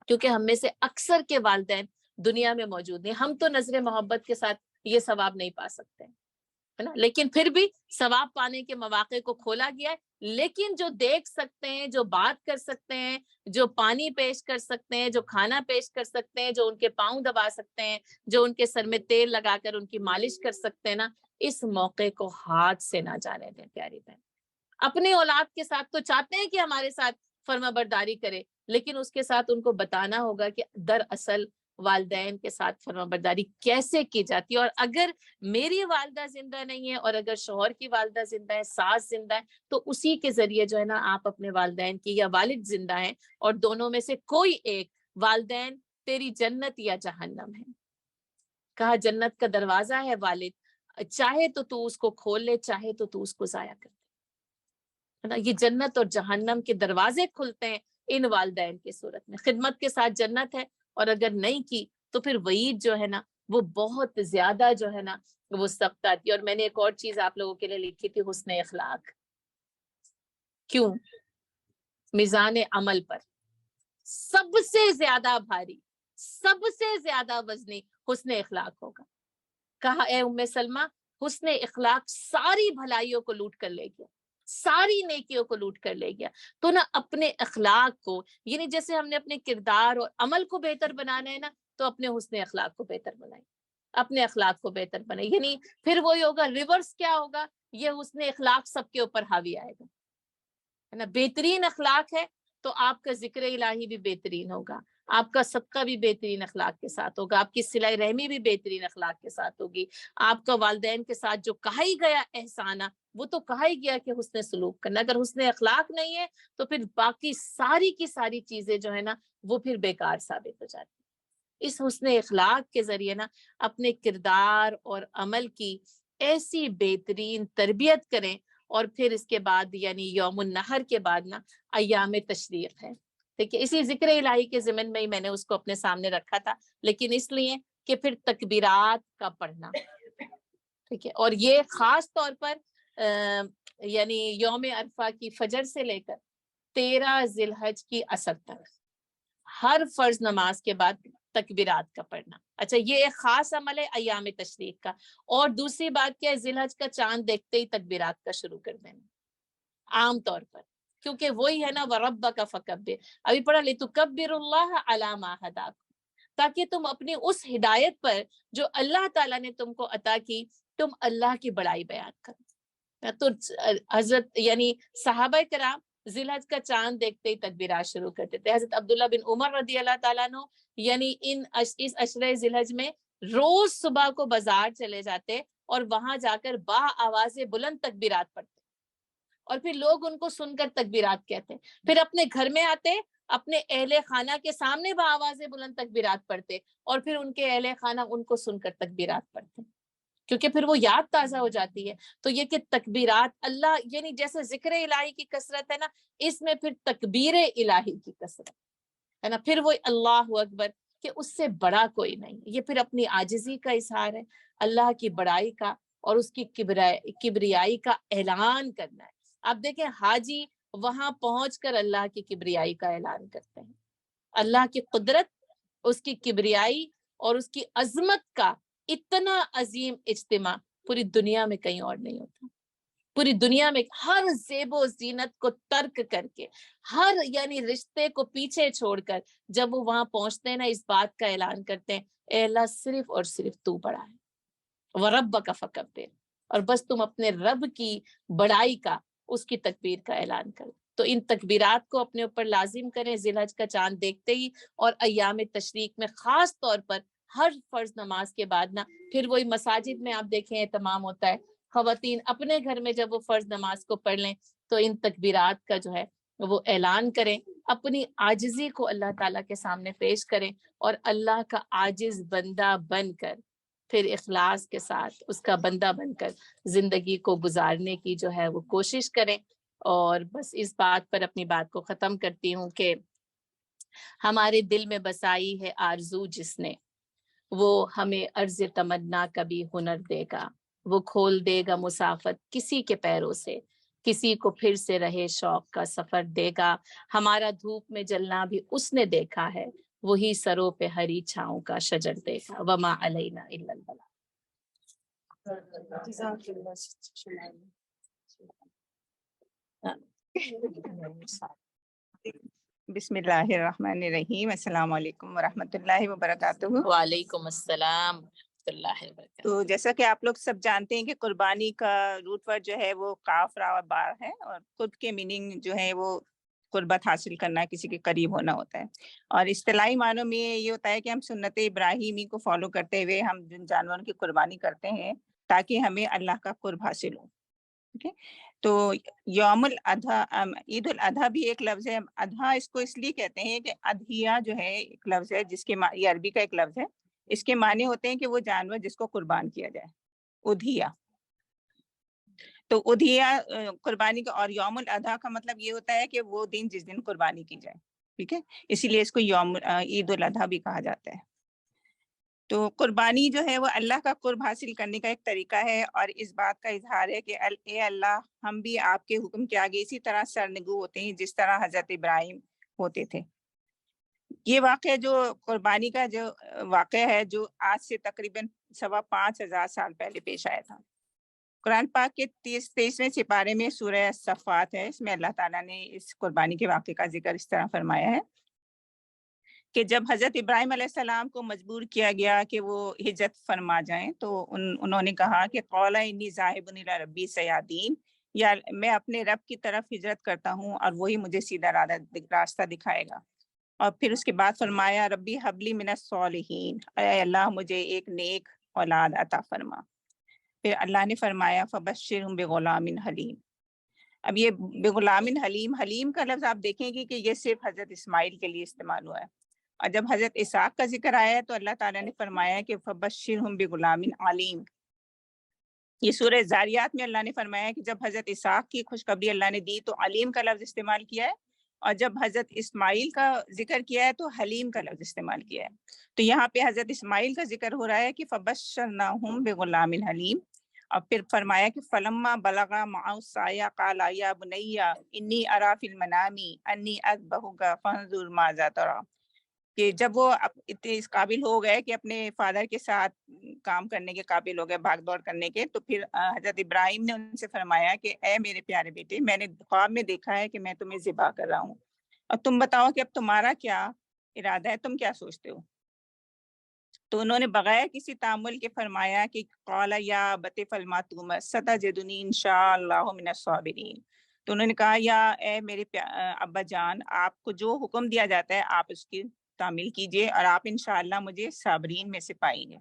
کیونکہ ہم میں سے اکثر کے والدین دنیا میں موجود نہیں، ہم تو نظر محبت کے ساتھ یہ ثواب نہیں پا سکتے ہے نا، لیکن پھر بھی ثواب پانے کے مواقع کو کھولا گیا ہے۔ لیکن جو دیکھ سکتے ہیں، جو بات کر سکتے ہیں، جو پانی پیش کر سکتے ہیں، جو کھانا پیش کر سکتے ہیں، جو ان کے پاؤں دبا سکتے ہیں، جو ان کے سر میں تیل لگا کر ان کی مالش کر سکتے ہیں نا، اس موقع کو ہاتھ سے نہ جانے دیں پیاری بہن۔ اپنی اولاد کے ساتھ تو چاہتے ہیں کہ ہمارے ساتھ فرما برداری کرے، لیکن اس کے ساتھ ان کو بتانا ہوگا کہ دراصل والدین کے ساتھ فرما برداری کیسے کی جاتی ہے۔ اور اگر میری والدہ زندہ نہیں ہے، اور اگر شوہر کی والدہ زندہ ہے، ساس زندہ ہے، تو اسی کے ذریعے جو ہے نا آپ اپنے والدین کی، یا والد زندہ ہیں اور دونوں میں سے کوئی ایک، والدین تیری جنت یا جہنم ہے۔ کہا جنت کا دروازہ ہے والد، چاہے تو اس کو کھول لے، چاہے تو اس کو ضائع کر دے، ہے نا۔ یہ جنت اور جہنم کے دروازے کھلتے ہیں ان والدین کی صورت میں۔ خدمت کے ساتھ جنت ہے، اور اگر نہیں کی تو پھر وعید جو ہے نا وہ بہت زیادہ جو ہے نا وہ سخت آتی ہے۔ اور میں نے ایک اور چیز آپ لوگوں کے لیے لکھی تھی، حسن اخلاق کیوں میزان عمل پر سب سے زیادہ بھاری، سب سے زیادہ وزنی حسن اخلاق ہوگا۔ کہا اے ام سلمہ، حسن اخلاق ساری بھلائیوں کو لوٹ کر لے گیا، ساری نیکیوں کو لوٹ کر لے گیا۔ تو نا اپنے اخلاق کو، یعنی جیسے ہم نے اپنے کردار اور عمل کو بہتر بنانا ہے نا، تو اپنے حسن اخلاق کو بہتر بنائیں، اپنے اخلاق کو بہتر بنائیں۔ یعنی پھر وہی ہوگا، ریورس کیا ہوگا، یہ حسن اخلاق سب کے اوپر حاوی آئے گا، ہے نا۔ بہترین اخلاق ہے تو آپ کا ذکر الہی بھی بہترین ہوگا، آپ کا صدقہ بھی بہترین اخلاق کے ساتھ ہوگا، آپ کی صلہ رحمی بھی بہترین اخلاق کے ساتھ ہوگی، آپ کا والدین کے ساتھ جو کہا ہی گیا احسانہ وہ تو کہا ہی گیا کہ حسن سلوک کرنا۔ اگر حسن اخلاق نہیں ہے تو پھر باقی ساری کی ساری چیزیں جو ہے نا وہ پھر بیکار ثابت ہو جاتی ہیں۔ اس حسن اخلاق کے ذریعے نا اپنے کردار اور عمل کی ایسی بہترین تربیت کریں، اور پھر اس کے بعد یعنی یوم النحر کے بعد نا ایام تشریق ہے، ٹھیک ہے۔ اسی ذکر الہی کے ضمن میں ہی میں نے اس کو اپنے سامنے رکھا تھا، لیکن اس لیے کہ پھر تکبیرات کا پڑھنا، ٹھیک ہے۔ اور یہ خاص طور پر یعنی یوم عرفہ کی فجر سے لے کر 13 ذی الحج کی عصر تک ہر فرض نماز کے بعد تکبیرات کا پڑھنا۔ اچھا، یہ ایک خاص عمل ہے ایام تشریق کا۔ اور دوسری بات کیا ہے، ذی الحج کا چاند دیکھتے ہی تکبیرات کا شروع کر دینا عام طور پر، کیونکہ وہی ہے نا وَرَبَّكَ فَكَبِّرْ، ابھی پڑھا لِتُكَبِّرُوا اللَّهَ عَلَى مَا هَدَاكُمْ، تاکہ تم اپنی اس ہدایت پر جو اللہ تعالیٰ نے تم کو عطا کی، تم اللہ کی بڑائی بیان کرو۔ تو حضرت یعنی صحابہ کرام ذی الحج کا چاند دیکھتے ہی تکبیرات شروع کرتے تھے۔ حضرت عبداللہ بن عمر رضی اللہ تعالیٰ عنہ یعنی اس عشرہ ذی الحج میں روز صبح کو بازار چلے جاتے اور وہاں جا کر با آواز بلند تکبیرات پڑھتے، اور پھر لوگ ان کو سن کر تکبیرات کہتے، پھر اپنے گھر میں آتے، اپنے اہل خانہ کے سامنے با آواز بلند تکبیرات پڑھتے، اور پھر ان کے اہل خانہ ان کو سن کر تکبیرات پڑھتے، کیونکہ پھر وہ یاد تازہ ہو جاتی ہے۔ تو یہ کہ تکبیرات اللہ یعنی جیسے ذکر الہی کی کثرت ہے نا، اس میں پھر تکبیر الہی کی کثرت ہے نا، پھر وہ اللہ اکبر کہ اس سے بڑا کوئی نہیں۔ یہ پھر اپنی عاجزی کا اظہار ہے، اللہ کی بڑائی کا اور اس کی کبریائی کا اعلان کرنا ہے۔ آپ دیکھیں حاجی وہاں پہنچ کر اللہ کی کبریائی کا اعلان کرتے ہیں. اللہ کی قدرت، اس کی کبریائی اور اس کی عظمت کا اتنا عظیم اجتماع پوری دنیا میں کہیں اور نہیں ہوتا. پوری دنیا میں ہر زیب و زینت کو ترک کر کے، ہر یعنی رشتے کو پیچھے چھوڑ کر جب وہ وہاں پہنچتے ہیں نا، اس بات کا اعلان کرتے ہیں اے اللہ صرف اور صرف تو بڑا ہے، وَرَبَّكَ فَكَبِّرْ، اور بس تم اپنے رب کی بڑائی کا، اس کی تکبیر کا اعلان کرو. تو ان تکبیرات کو اپنے اوپر لازم کریں ذی الحج کا چاند دیکھتے ہی، اور ایام تشریق میں خاص طور پر ہر فرض نماز کے بعد نا، پھر وہی مساجد میں آپ دیکھیں اہتمام ہوتا ہے. خواتین اپنے گھر میں جب وہ فرض نماز کو پڑھ لیں تو ان تکبیرات کا جو ہے وہ اعلان کریں، اپنی عاجزی کو اللہ تعالیٰ کے سامنے پیش کریں، اور اللہ کا عاجز بندہ بن کر پھر اخلاص کے ساتھ اس کا بندہ بن کر زندگی کو گزارنے کی جو ہے وہ کوشش کریں. اور بس اس بات پر اپنی بات کو ختم کرتی ہوں کہ ہمارے دل میں بسائی ہے آرزو جس نے، وہ ہمیں عرض تمنا کا بھی ہنر دے گا. وہ کھول دے گا مسافت کسی کے پیروں سے، کسی کو پھر سے رہے شوق کا سفر دے گا. ہمارا دھوپ میں جلنا بھی اس نے دیکھا ہے، وہی سروں پہ ہری چھاؤں کا شجر دے گا. وما علینا الا البلاغ.
بسم اللہ الرحمن الرحیم. السلام علیکم ورحمۃ اللہ وبرکاتہ.
وعلیکم السلام ورحمۃ اللہ وبرکاتہ.
تو جیسا کہ آپ لوگ سب جانتے ہیں کہ قربانی کا روٹ ورڈ جو ہے وہ کاف را اور بار ہے، اور قرب کے میننگ جو ہے وہ قربت حاصل کرنا، کسی کے قریب ہونا ہوتا ہے. اور اصطلاحی معنوں میں یہ ہوتا ہے کہ ہم سنت ابراہیمی کو فالو کرتے ہوئے ہم جن جانوروں کی قربانی کرتے ہیں تاکہ ہمیں اللہ کا قرب حاصل ہو. تو یوم الاضحیٰ، عید الاضحیٰ بھی ایک لفظ ہے. اضحیٰ اس کو اس لیے کہتے ہیں کہ اضحیہ جو ہے ایک لفظ ہے جس کے یہ عربی کا ایک لفظ ہے. اس کے معنی ہوتے ہیں کہ وہ جانور جس کو قربان کیا جائے، اضحیہ. تو اضحیہ قربانی کا، اور یوم الاضحیٰ کا مطلب یہ ہوتا ہے کہ وہ دن جس دن قربانی کی جائے. ٹھیک ہے، اسی لیے اس کو عید الاضحیٰ بھی کہا جاتا ہے. تو قربانی جو ہے وہ اللہ کا قرب حاصل کرنے کا ایک طریقہ ہے، اور اس بات کا اظہار ہے کہ اے اللہ، ہم بھی آپ کے حکم کے آگے اسی طرح سرنگو ہوتے ہیں جس طرح حضرت ابراہیم ہوتے تھے. یہ واقعہ جو قربانی کا جو واقعہ ہے، جو آج سے تقریباً 5,500 سال پہلے پیش آیا تھا. قرآن پاک کے 23ویں سپارے میں سورہ الصفات ہے، اس میں اللہ تعالیٰ نے اس قربانی کے واقعے کا ذکر اس طرح فرمایا ہے کہ جب حضرت ابراہیم علیہ السلام کو مجبور کیا گیا کہ وہ ہجرت فرما جائیں، تو انہوں نے کہا کہ قال انی ذاہب الی ربی سیہدین، یا میں اپنے رب کی طرف ہجرت کرتا ہوں اور وہی مجھے سیدھا راستہ دکھائے گا. اور پھر اس کے بعد فرمایا ربی حبلی من الصالحین، اے اللہ مجھے ایک نیک اولاد عطا فرما. پھر اللہ نے فرمایا فبشرہم بغلام حلیم. اب یہ بغلام حلیم، حلیم کا لفظ آپ دیکھیں گے کہ یہ صرف حضرت اسماعیل کے لیے استعمال ہوا ہے، اور جب حضرت اسحاق کا ذکر آیا ہے تو اللہ تعالیٰ نے فرمایا کہ فبشرہم بغلام علیم. یہ سورہ زاریات میں اللہ نے فرمایا کہ جب حضرت اسحاق کی خوشخبری اللہ نے دی تو علیم کا لفظ استعمال کیا ہے، اور جب حضرت اسماعیل کا ذکر کیا ہے تو حلیم کا لفظ استعمال کیا ہے. تو یہاں پہ حضرت اسماعیل کا ذکر ہو رہا ہے کہ فبشرناہم بغلام حلیم. اور پھر فرمایا کہ فلما بلغا معه السعی قال یا بنی انی اری فی المنام انی اذبحک فانظر ماذا تری، کہ جب وہ اتنے اس قابل ہو گئے کہ اپنے فادر کے ساتھ کام کرنے کے قابل ہو گئے، بھاگ دوڑ کرنے کے، تو پھر حضرت ابراہیم نے ان سے فرمایا کہ اے میرے پیارے بیٹے، میں نے خواب میں دیکھا ہے کہ میں تمہیں ذبح کر رہا ہوں، اور تم بتاؤ کہ اب تمہارا کیا ارادہ ہے، تم کیا سوچتے ہو. تو انہوں نے بغیر کسی تعامل کے فرمایا کہ قال یا ابت افعل ما تؤمر ستجدنی ان شاء اللہ من الصابرین. تو انہوں نے کہا یا اے میرے ابا جان، آپ کو جو حکم دیا جاتا ہے آپ اس کی تعمیل کیجئے، اور آپ انشاءاللہ مجھے صابرین میں سے پائیں گے.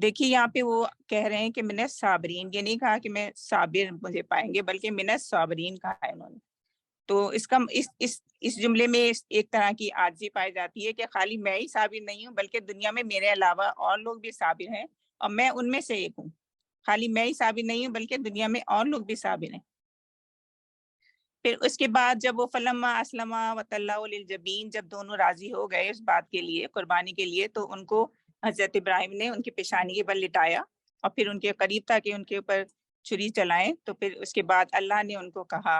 دیکھیے یہاں پہ وہ کہہ رہے ہیں کہ من الصابرین، یہ نہیں کہا کہ میں صابر مجھے پائیں گے، بلکہ من الصابرین کہا ہے انہوں نے. تو اس کا اس جملے میں ایک طرح کی عاجزی پائی جاتی ہے کہ خالی میں ہی صابر نہیں ہوں، بلکہ دنیا میں میرے علاوہ اور لوگ بھی صابر ہیں، اور میں ان میں سے ایک ہوں. خالی میں ہی صابر نہیں ہوں بلکہ دنیا میں اور لوگ بھی صابر ہیں. پھر اس کے بعد جب وہ فلما اسلما وتلہ للجبین، جب دونوں راضی ہو گئے اس بات کے لیے، قربانی کے لیے، تو ان کو حضرت ابراہیم نے ان کی پیشانی کے بل لٹایا اور پھر ان کے قریب تھا کہ ان کے اوپر چھری چلائیں. تو پھر اس کے بعد اللہ نے ان کو کہا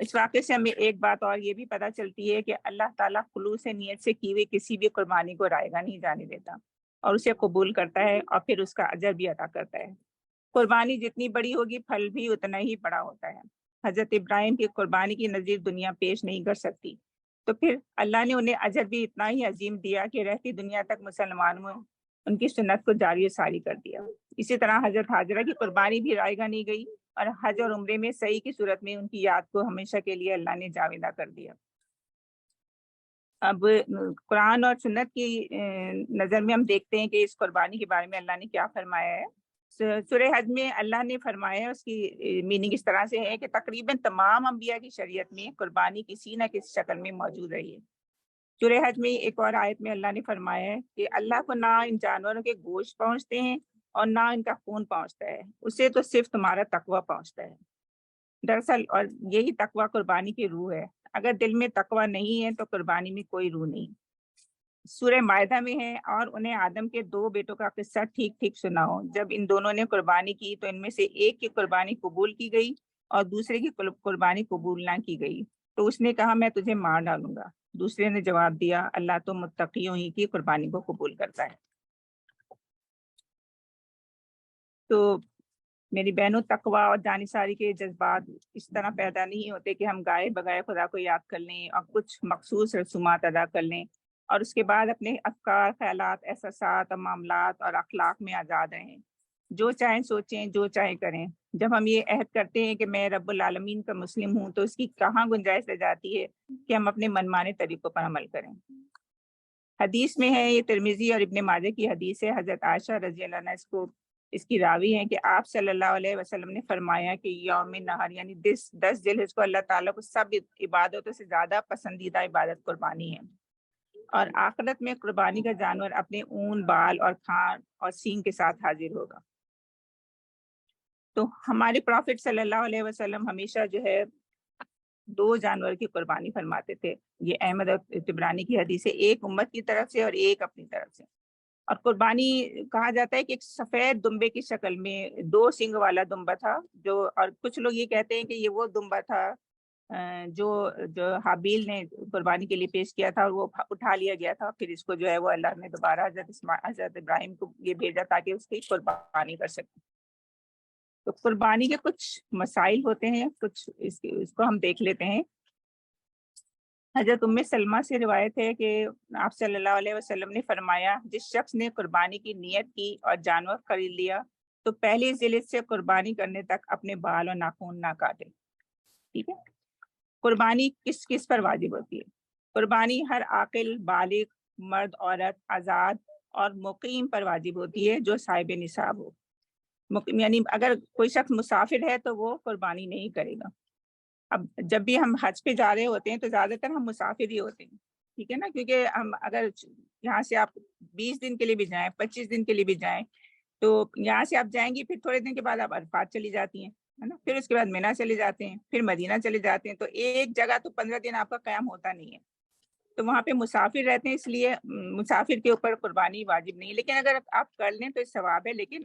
اس واقعے سے ہمیں ایک بات اور یہ بھی پتہ چلتی ہے کہ اللہ تعالیٰ خلوص نیت سے کی ہوئی کسی بھی قربانی کو رائے گاہ نہیں جانے دیتا اور اسے قبول کرتا ہے اور پھر اس کا اجر بھی عطا کرتا ہے۔ قربانی جتنی بڑی ہوگی پھل بھی اتنا ہی بڑا ہوتا ہے۔ حضرت ابراہیم کی قربانی کی نظیر دنیا پیش نہیں کر سکتی، تو پھر اللہ نے انہیں اجر بھی اتنا ہی عظیم دیا کہ رہتی دنیا تک مسلمانوں میں ان کی سنت کو جاری و ساری کر دیا۔ اسی طرح حضرت حاجرہ کی قربانی بھی رائے گاہ نہیں گئی اور حج اور عمرے میں صحیح کی صورت میں ان کی یاد کو ہمیشہ کے لیے اللہ نے جاویدہ کر دیا۔ اب قرآن اور سنت کی نظر میں ہم دیکھتے ہیں کہ اس قربانی کے بارے میں اللہ نے کیا فرمایا ہے۔ سورہ حج میں اللہ نے فرمایا ہے، اس کی میننگ اس طرح سے ہے کہ تقریباً تمام انبیاء کی شریعت میں قربانی کسی نہ کسی شکل میں موجود رہی ہے۔ سورہ حج میں ایک اور آیت میں اللہ نے فرمایا ہے کہ اللہ کو نہ ان جانوروں کے گوشت پہنچتے ہیں اور نہ ان کا خون پہنچتا ہے، اسے تو صرف تمہارا تقوی پہنچتا ہے۔ دراصل اور یہی تقوی قربانی کی روح ہے۔ اگر دل میں تقوی نہیں ہے تو قربانی میں کوئی روح نہیں۔ سورہ مائدہ میں ہے، اور انہیں آدم کے 2 بیٹوں کا قصہ ٹھیک ٹھیک سناؤ۔ جب ان دونوں نے قربانی کی تو ان میں سے ایک کی قربانی قبول کی گئی اور دوسرے کی قربانی قبول نہ کی گئی، تو اس نے کہا میں تجھے مار ڈالوں گا۔ دوسرے نے جواب دیا اللہ تو متقیوں ہی کی قربانی کو قبول کرتا ہے۔ تو میری بہنوں، تقوی اور جانثاری کے جذبات اس طرح پیدا نہیں ہوتے کہ ہم گائے بگائے خدا کو یاد کر لیں اور کچھ مخصوص رسومات ادا کر لیں اور اس کے بعد اپنے افکار، خیالات، احساسات اور معاملات اور اخلاق میں آزاد رہیں، جو چاہیں سوچیں، جو چاہیں کریں۔ جب ہم یہ عہد کرتے ہیں کہ میں رب العالمین کا مسلم ہوں، تو اس کی کہاں گنجائش رہ جاتی ہے کہ ہم اپنے منمانے طریقوں پر عمل کریں۔ حدیث میں ہے، یہ ترمذی اور ابن ماجہ کی حدیث ہے، حضرت عائشہ رضی اللہ عنہ اس کی راوی ہیں کہ آپ صلی اللہ علیہ وسلم نے فرمایا کہ یوم نہر یعنی 10 ذی الحجہ کو اللہ تعالیٰ کو سب عبادتوں سے زیادہ پسندیدہ عبادت قربانی ہے، اور آخرت میں قربانی کا جانور اپنے اون، بال اور کھان اور سینگ کے ساتھ حاضر ہوگا۔ تو ہمارے پروفٹ صلی اللہ علیہ وسلم ہمیشہ جو ہے 2 جانور کی قربانی فرماتے تھے۔ یہ احمد اور طبرانی کی حدیث ہے، ایک امت کی طرف سے اور ایک اپنی طرف سے۔ اور قربانی کہا جاتا ہے کہ ایک سفید دمبے کی شکل میں 2 سینگ والا دمبا تھا، جو اور کچھ لوگ یہ کہتے ہیں کہ یہ وہ دمبا تھا جو حابیل نے قربانی کے لیے پیش کیا تھا اور وہ اٹھا لیا گیا تھا، پھر اس کو جو ہے وہ اللہ نے دوبارہ حضرت ابراہیم کو یہ بھیجا تاکہ اس کی قربانی کر سکیں۔ تو قربانی کے کچھ مسائل ہوتے ہیں، کچھ اس کو ہم دیکھ لیتے ہیں۔ حضرت ام سلمہ سے روایت ہے کہ آپ صلی اللہ علیہ وسلم نے فرمایا، جس شخص نے قربانی کی نیت کی اور جانور خرید لیا تو پہلی ذی الحجہ سے قربانی کرنے تک اپنے بال اور ناخن نہ کاٹے۔ ٹھیک ہے، قربانی کس کس پر واجب ہوتی ہے؟ قربانی ہر عاقل، بالغ، مرد، عورت، آزاد اور مقیم پر واجب ہوتی ہے جو صاحب نصاب ہو۔ یعنی اگر کوئی شخص مسافر ہے تو وہ قربانی نہیں کرے گا۔ اب جب بھی ہم حج پہ جا رہے ہوتے ہیں تو زیادہ تر ہم مسافر ہی ہوتے ہیں، ٹھیک ہے نا، کیونکہ ہم اگر یہاں سے آپ 20 دن کے لیے بھی جائیں، 25 دن کے لیے بھی جائیں، تو یہاں سے آپ جائیں گی، پھر تھوڑے دن کے بعد آپ عرفات چلی جاتی ہیں، ہے نا، پھر اس کے بعد مینا چلے جاتے ہیں، پھر مدینہ چلے جاتے ہیں، تو ایک جگہ تو 15 دن آپ کا قیام ہوتا نہیں ہے، تو وہاں پہ مسافر رہتے ہیں، اس لیے مسافر کے اوپر قربانی واجب نہیں ہے۔ لیکن اگر آپ کر لیں تو ثواب ہے، لیکن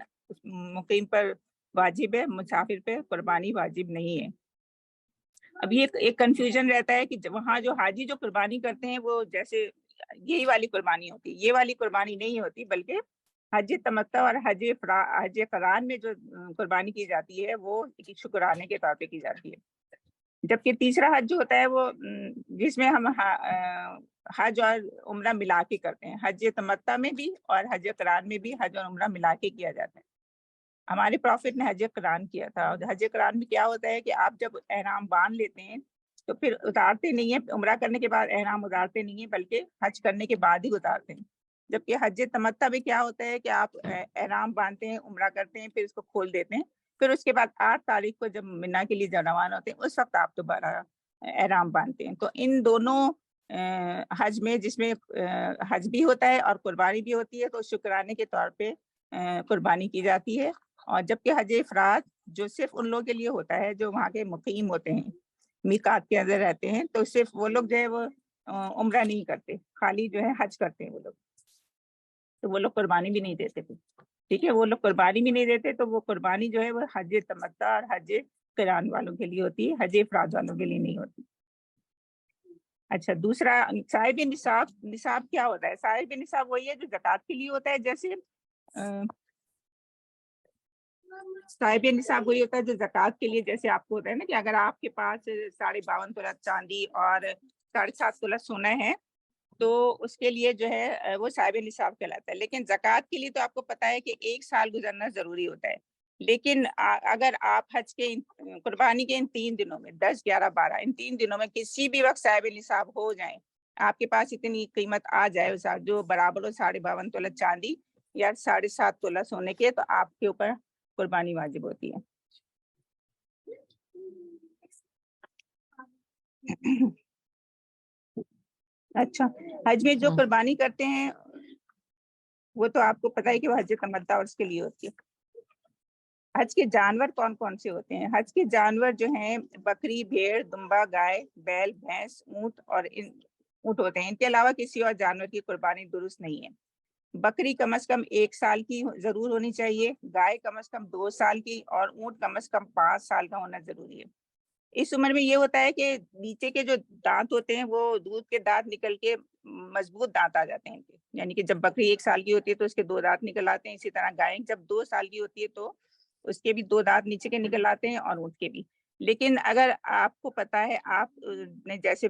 مقیم پر واجب ہے، مسافر پہ قربانی واجب نہیں ہے۔ اب یہ ایک کنفیوژن رہتا ہے کہ وہاں جو حاجی جو قربانی کرتے ہیں وہ جیسے یہی والی قربانی ہوتی ہے، یہ والی قربانی نہیں ہوتی، بلکہ حج تمتع اور حج قران میں جو قربانی کی جاتی ہے وہ شکرانے کے طور پہ کی جاتی ہے۔ جبکہ تیسرا حج جو ہوتا ہے وہ جس میں ہم حج اور عمرہ ملا کے کرتے ہیں، حج تمتع میں بھی اور حج قران میں بھی حج اور عمرہ ملا کے کیا جاتا ہے۔ ہمارے پروفٹ نے حج قران کیا تھا، اور حج قران میں کیا ہوتا ہے کہ آپ جب احرام باندھ لیتے ہیں تو پھر اتارتے نہیں ہیں، عمرہ کرنے کے بعد احرام اتارتے نہیں ہیں، بلکہ حج کرنے کے بعد ہی اتارتے ہیں۔ جبکہ حج تمتع میں کیا ہوتا ہے کہ آپ احرام باندھتے ہیں، عمرہ کرتے ہیں، پھر اس کو کھول دیتے ہیں، پھر اس کے بعد 8 تاریخ کو جب منا کے لیے روانہ ہوتے ہیں اس وقت آپ دوبارہ احرام باندھتے ہیں۔ تو ان دونوں حج میں، جس میں حج بھی ہوتا ہے اور قربانی بھی ہوتی ہے، تو شکرانے کے طور پہ قربانی کی جاتی ہے۔ اور جبکہ حج افراد جو صرف ان لوگوں کے لیے ہوتا ہے جو وہاں کے مقیم ہوتے ہیں، میقات کے اندر رہتے ہیں، تو صرف وہ لوگ جو ہے وہ عمرہ نہیں کرتے، خالی جو ہے حج کرتے ہیں وہ لوگ، تو وہ لوگ قربانی بھی نہیں دیتے تھے، ٹھیک ہے، وہ لوگ قربانی بھی نہیں دیتے، تو وہ قربانی جو ہے وہ حج تمتع اور حج قران والوں کے لیے ہوتی ہے، حج افراد والوں کے لیے نہیں ہوتی۔ اچھا، دوسرا صاحب نصاب، نصاب کیا ہوتا ہے؟ صاحب نصاب وہی ہے جو زکوٰۃ کے لیے ہوتا ہے، جیسے صاحب نصاب وہی ہوتا ہے جو زکوٰۃ کے لیے، جیسے آپ کو ہوتا ہے نا کہ اگر آپ کے پاس 52 تولہ چاندی اور 7.5 تولہ سونا ہے تو اس کے لیے جو ہے وہ صاحب نصاب کہلاتا ہے۔ لیکن زکوٰۃ کے لیے تو آپ کو پتا ہے کہ 1 سال گزرنا ضروری ہوتا ہے۔ لیکن اگر آپ حج کے قربانی کے ان 3 دنوں میں 10 11 12 ان 3 دنوں میں کسی بھی وقت صاحب نصاب ہو جائیں، آپ کے پاس اتنی قیمت آ جائے جو برابر ہو 52 تولہ چاندی یا 7.5 تولہ سونے کے، تو آپ کے اوپر قربانی واجب ہوتی ہے۔ اچھا، حج میں جو قربانی کرتے ہیں وہ تو آپ کو پتہ ہے کہ وہ حج تمتع اور اس کے لیے ہوتی ہے۔ حج کے جانور کون کون سے ہوتے ہیں؟ حج کے جانور جو ہیں بکری، بھیڑ، دمبا، گائے، بیل، بھینس، اونٹ اور اونٹ ہوتے ہیں۔ ان کے علاوہ کسی اور جانور کی قربانی درست نہیں ہے۔ بکری کم از کم 1 سال کی ضرور ہونی چاہیے، گائے کم از کم 2 سال کی، اور اونٹ کم از کم 5 سال کا ہونا ضروری ہے۔ اس عمر میں یہ ہوتا ہے کہ نیچے کے جو دانت ہوتے ہیں وہ دودھ کے دانت نکل کے مضبوط دانت آ جاتے ہیں، یعنی کہ جب بکری 1 سال کی ہوتی ہے تو اس کے 2 دانت نکل آتے ہیں، اسی طرح گائے جب 2 سال کی ہوتی ہے تو اس کے بھی 2 دانت نیچے کے نکل آتے ہیں، اور اونٹ کے بھی۔ لیکن اگر آپ کو پتا ہے آپ نے جیسے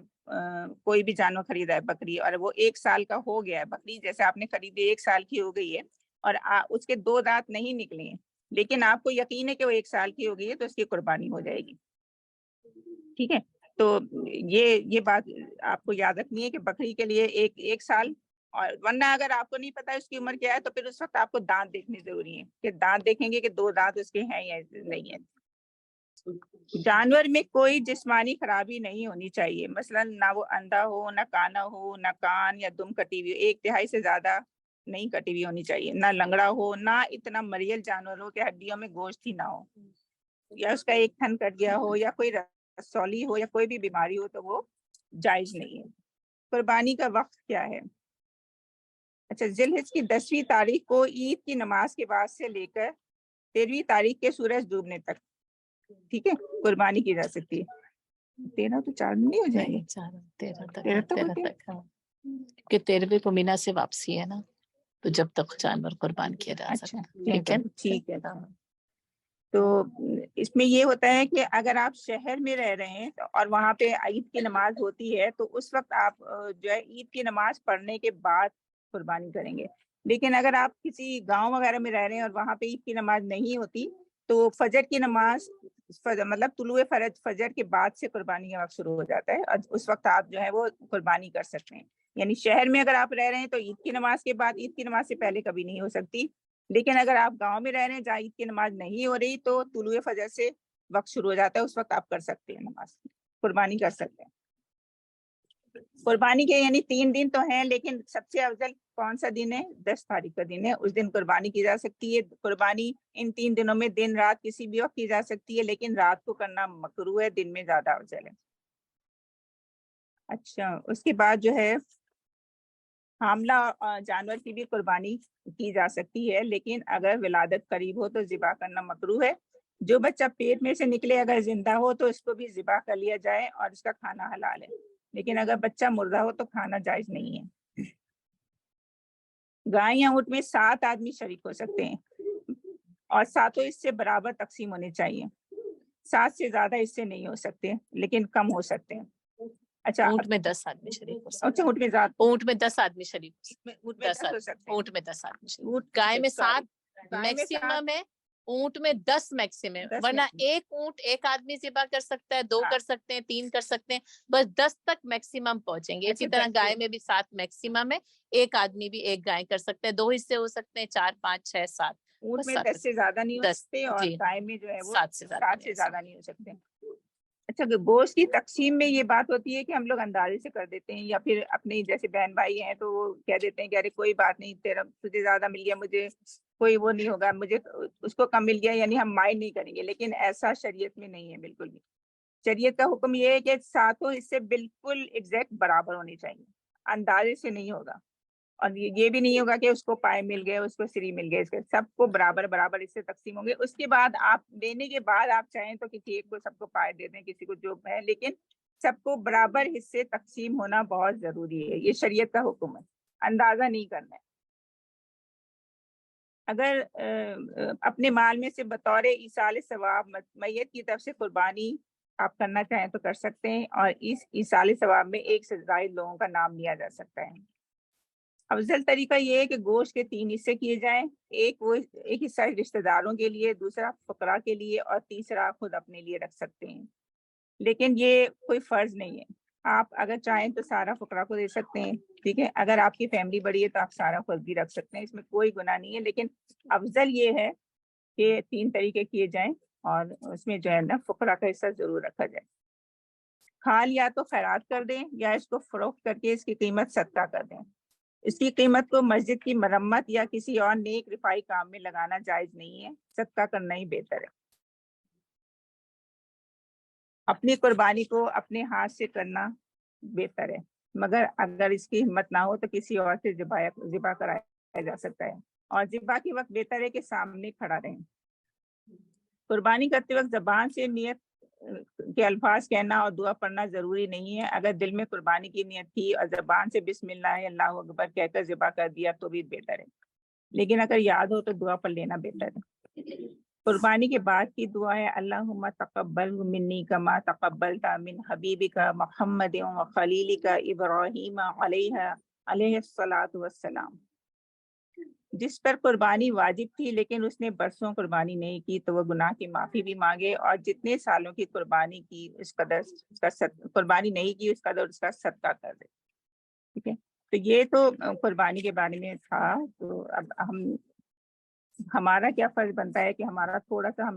کوئی بھی جانور خریدا ہے بکری اور وہ 1 سال کا ہو گیا ہے، بکری جیسے آپ نے خریدی 1 سال کی ہو گئی ہے اور اس کے 2 دانت نہیں نکلے ہیں، لیکن آپ کو یقین ہے کہ وہ 1 سال کی ہو گئی ہے، تو اس کی قربانی ہو جائے گی۔ ٹھیک ہے، تو یہ بات آپ کو یاد رکھنی ہے کہ بکری کے لیے ایک سال، اور ورنہ اگر آپ کو نہیں پتا اس کی عمر کیا ہے تو پھر اس وقت آپ کو دانت دیکھنے ضروری ہے کہ دانت دیکھیں گے کہ 2 دانت اس کے ہیں یا نہیں ہے۔ جانور میں کوئی جسمانی خرابی نہیں ہونی چاہیے، مثلا نہ وہ اندھا ہو، نہ کانا ہو، نہ کان یا دم کٹی ہوئی، 1/3 سے زیادہ نہیں کٹی ہوئی ہونی چاہیے، نہ لنگڑا ہو، نہ اتنا مریل جانور ہو کہ ہڈیوں میں گوشت ہی نہ ہو، یا اس کا ایک تھن کٹ گیا ہو، یا کوئی رسولی ہو، یا کوئی بھی بیماری ہو، تو وہ جائز نہیں ہے۔ قربانی کا وقت کیا ہے؟ اچھا، ذی الحج کی 10ویں تاریخ کو عید کی نماز کے بعد سے لے کر 13ویں تاریخ کے سورج ڈوبنے تک، ٹھیک ہے، قربانی کی جا سکتی ہے۔ 13 تو 4 دن نہیں ہو جائیں گے؟ 13 تک
کہ 13ویں کو مینا سے واپسی ہے نا، تو جب تک جانور قربان کیا جا سکتا ہے۔
ٹھیک ہے۔ تو اس میں یہ ہوتا ہے کہ اگر آپ شہر میں رہ رہے ہیں اور وہاں پہ عید کی نماز ہوتی ہے تو اس وقت آپ جو ہے عید کی نماز پڑھنے کے بعد قربانی کریں گے۔ لیکن اگر آپ کسی گاؤں وغیرہ میں رہ رہے ہیں اور وہاں پہ عید کی نماز نہیں ہوتی تو فجر کی نماز مطلب طلوع فجر کے بعد سے قربانی کا وقت شروع ہو جاتا ہے، اور اس وقت آپ جو ہے وہ قربانی کر سکتے ہیں۔ یعنی شہر میں اگر آپ رہ رہے ہیں تو عید کی نماز کے بعد، عید کی نماز سے پہلے کبھی نہیں ہو سکتی، لیکن اگر آپ گاؤں میں رہ رہے ہیں جہاں عید کی نماز نہیں ہو رہی تو طلوع فجر سے وقت شروع ہو جاتا ہے، اس وقت آپ کر سکتے ہیں، نماز قربانی کر سکتے ہیں۔ قربانی کے یعنی 3 دن تو ہیں، لیکن سب سے افضل کون سا دن ہے؟ 10 تاریخ کا دن ہے، اس دن قربانی کی جا سکتی ہے۔ قربانی ان 3 دنوں میں دن رات کسی بھی وقت کی جا سکتی ہے، لیکن رات کو کرنا مکروہ ہے، دن میں زیادہ افضل ہے۔ اچھا، اس کے بعد جو ہے حاملہ جانور کی بھی قربانی کی جا سکتی ہے، لیکن اگر ولادت قریب ہو تو ذبح کرنا مکروہ ہے۔ جو بچہ پیٹ میں سے نکلے اگر زندہ ہو تو اس کو بھی ذبح کر لیا جائے اور اس کا کھانا حلال ہے، لیکن اگر بچہ مردہ ہو تو کھانا جائز نہیں ہے۔ گائے یا اونٹ میں 7 آدمی شریک ہو سکتے ہیں اور 7 اس سے برابر تقسیم ہونے چاہیے، 7 سے زیادہ اس سے نہیں ہو سکتے، لیکن کم ہو سکتے ہیں۔ اچھا،
اونٹ میں 10 آدمی شریک ہو سکتے ہیں۔
اچھا،
اونٹ میں 10 آدمی شریک ہو سکتے ہیں۔
اونٹ میں 10 ہو سکتے ہیں۔
اونٹ میں 10 آدمی شریک، گائے میں 7 میکسیمم ہے، اونٹ میں 10 میکسیمم، ورنہ ایک اونٹ ایک آدمی ذبح کر سکتا ہے، 2 کر سکتے ہیں، 3 کر سکتے ہیں، بس 10 تک میکسیمم پہنچیں گے۔ اسی طرح گائے میں بھی 7 میکسیمم ہے، ایک آدمی بھی ایک گائے کر سکتے ہیں، 2 حصے ہو سکتے ہیں، 4 5 6 7۔
اونٹ میں 10 سے زیادہ نہیں ہو سکتے اور گائے میں جو ہے وہ 7 سے زیادہ نہیں ہو سکتے۔ اچھا، گوشت کی تقسیم میں یہ بات ہوتی ہے کہ ہم لوگ اندازے سے کر دیتے ہیں، یا پھر اپنے جیسے بہن بھائی ہیں تو وہ کہہ دیتے ہیں کہ ارے کوئی بات نہیں، تجھے زیادہ مل گیا، مجھے کوئی وہ نہیں ہوگا، مجھے اس کو کم مل گیا، یعنی ہم مائل نہیں کریں گے، لیکن ایسا شریعت میں نہیں ہے بالکل بھی۔ شریعت کا حکم یہ ہے کہ 7 اس سے بالکل ایگزیکٹ برابر ہونے چاہیے، اندازے سے نہیں ہوگا۔ اور یہ بھی نہیں ہوگا کہ اس کو پائے مل گئے اس کو سری مل گئے، اس کے سب کو برابر برابر اس سے تقسیم ہوں گے۔ اس کے بعد آپ دینے کے بعد آپ چاہیں تو کسی ایک کو سب کو پائے دے دیں، کسی کو جو ہے، لیکن سب کو برابر حصے تقسیم ہونا بہت ضروری ہے، یہ شریعت کا حکم ہے، اندازہ نہیں کرنا ہے۔ اگر اپنے مال میں سے بطور ایصال ثواب میت کی طرف سے قربانی آپ کرنا چاہیں تو کر سکتے ہیں، اور اس ایصال ثواب میں ایک سے زائد لوگوں کا نام لیا جا سکتا ہے۔ افضل طریقہ یہ ہے کہ گوشت کے 3 حصے کیے جائیں، ایک حصہ رشتہ داروں کے لیے، دوسرا فقراء کے لیے، اور تیسرا خود اپنے لیے رکھ سکتے ہیں، لیکن یہ کوئی فرض نہیں ہے۔ آپ اگر چاہیں تو سارا فقراء کو دے سکتے ہیں، ٹھیک ہے، اگر آپ کی فیملی بڑی ہے تو آپ سارا خود بھی رکھ سکتے ہیں، اس میں کوئی گناہ نہیں ہے، لیکن افضل یہ ہے کہ 3 طریقے کیے جائیں اور اس میں جو ہے نا فقراء کا حصہ ضرور رکھا جائے۔ کھال یا تو خیرات کر دیں یا اس کو فروخت کر کے اس کی قیمت صدقہ کر دیں۔ اس کی قیمت کو مسجد کی مرمت یا کسی اور نیک رفائی کام میں لگانا جائز نہیں ہے، صدقہ کرنا ہی بہتر ہے۔ اپنی قربانی کو اپنے ہاتھ سے کرنا بہتر ہے، مگر اگر اس کی ہمت نہ ہو تو کسی اور سے ذبح کرایا جا سکتا ہے، اور ذبح کے وقت بہتر ہے کہ سامنے کھڑا رہیں۔ قربانی کرتے وقت زبان سے نیت کے الفاظ کہنا اور دعا پڑھنا ضروری نہیں ہے۔ اگر دل میں قربانی کی نیت تھی اور زبان سے بسم اللہ اللہ اکبر کہہ کر ذبح کر دیا تو بھی بہتر ہے، لیکن اگر یاد ہو تو دعا پڑھ لینا بہتر ہے۔ قربانی کے بعد کی دعا ہے اللہم تقبل منی کما تقبلت من حبیبک محمد و خلیلک ابراہیم علیہ الصلاۃ والسلام۔ جس پر قربانی واجب تھی لیکن اس نے برسوں قربانی نہیں کی تو وہ گناہ کی معافی بھی مانگے، اور جتنے سالوں کی قربانی کی اس قدر قربانی نہیں کی اس قدر اس کا صدقہ کر دے، ٹھیک ہے۔ تو یہ تو قربانی کے بارے میں تھا۔ تو اب ہمارا کیا فرض بنتا ہے کہ ہمارا تھوڑا سا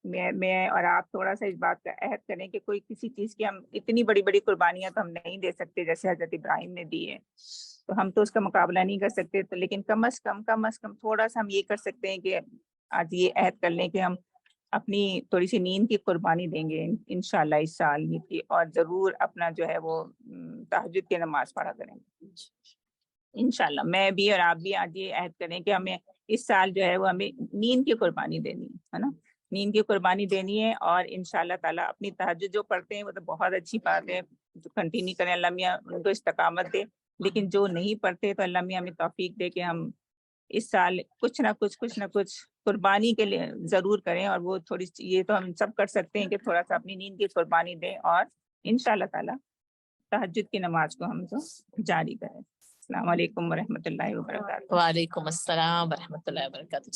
میں اور آپ تھوڑا سا اس بات کا عہد کریں کہ کوئی کسی چیز کی ہم اتنی بڑی بڑی قربانیاں تو ہم نہیں دے سکتے جیسے حضرت ابراہیم نے دی ہے، تو ہم تو اس کا مقابلہ نہیں کر سکتے، تو لیکن کم از کم تھوڑا سا ہم یہ کر سکتے ہیں کہ آج یہ عہد کر لیں کہ ہم اپنی تھوڑی سی نیند کی قربانی دیں گے انشاءاللہ اس سال نیند کی، اور ضرور اپنا جو ہے وہ تہجد کی نماز پڑھا کریں گے انشاءاللہ۔ میں بھی اور آپ بھی آج یہ عہد کریں کہ ہمیں اس سال جو ہے وہ ہمیں نیند کی قربانی دینی ہے نا، نیند کی قربانی دینی ہے، اور انشاءاللہ تعالیٰ اپنی تہجد جو پڑھتے ہیں وہ تو بہت اچھی بات ہے، جو کنٹینیو کریں، اللہ میاں ان کو استقامت دے، لیکن جو نہیں پڑھتے تو اللہ میاں ہمیں توفیق دے کہ ہم اس سال کچھ نہ کچھ قربانی کے لیے ضرور کریں، اور وہ تھوڑی یہ تو ہم سب کر سکتے ہیں کہ تھوڑا سا اپنی نیند کی قربانی دیں، اور انشاءاللہ تعالیٰ تہجد کی نماز کو ہم تو جاری کریں۔ السلام علیکم ورحمۃ اللہ وبرکاتہ۔
وعلیکم السلام ورحمۃ اللہ وبرکاتہ۔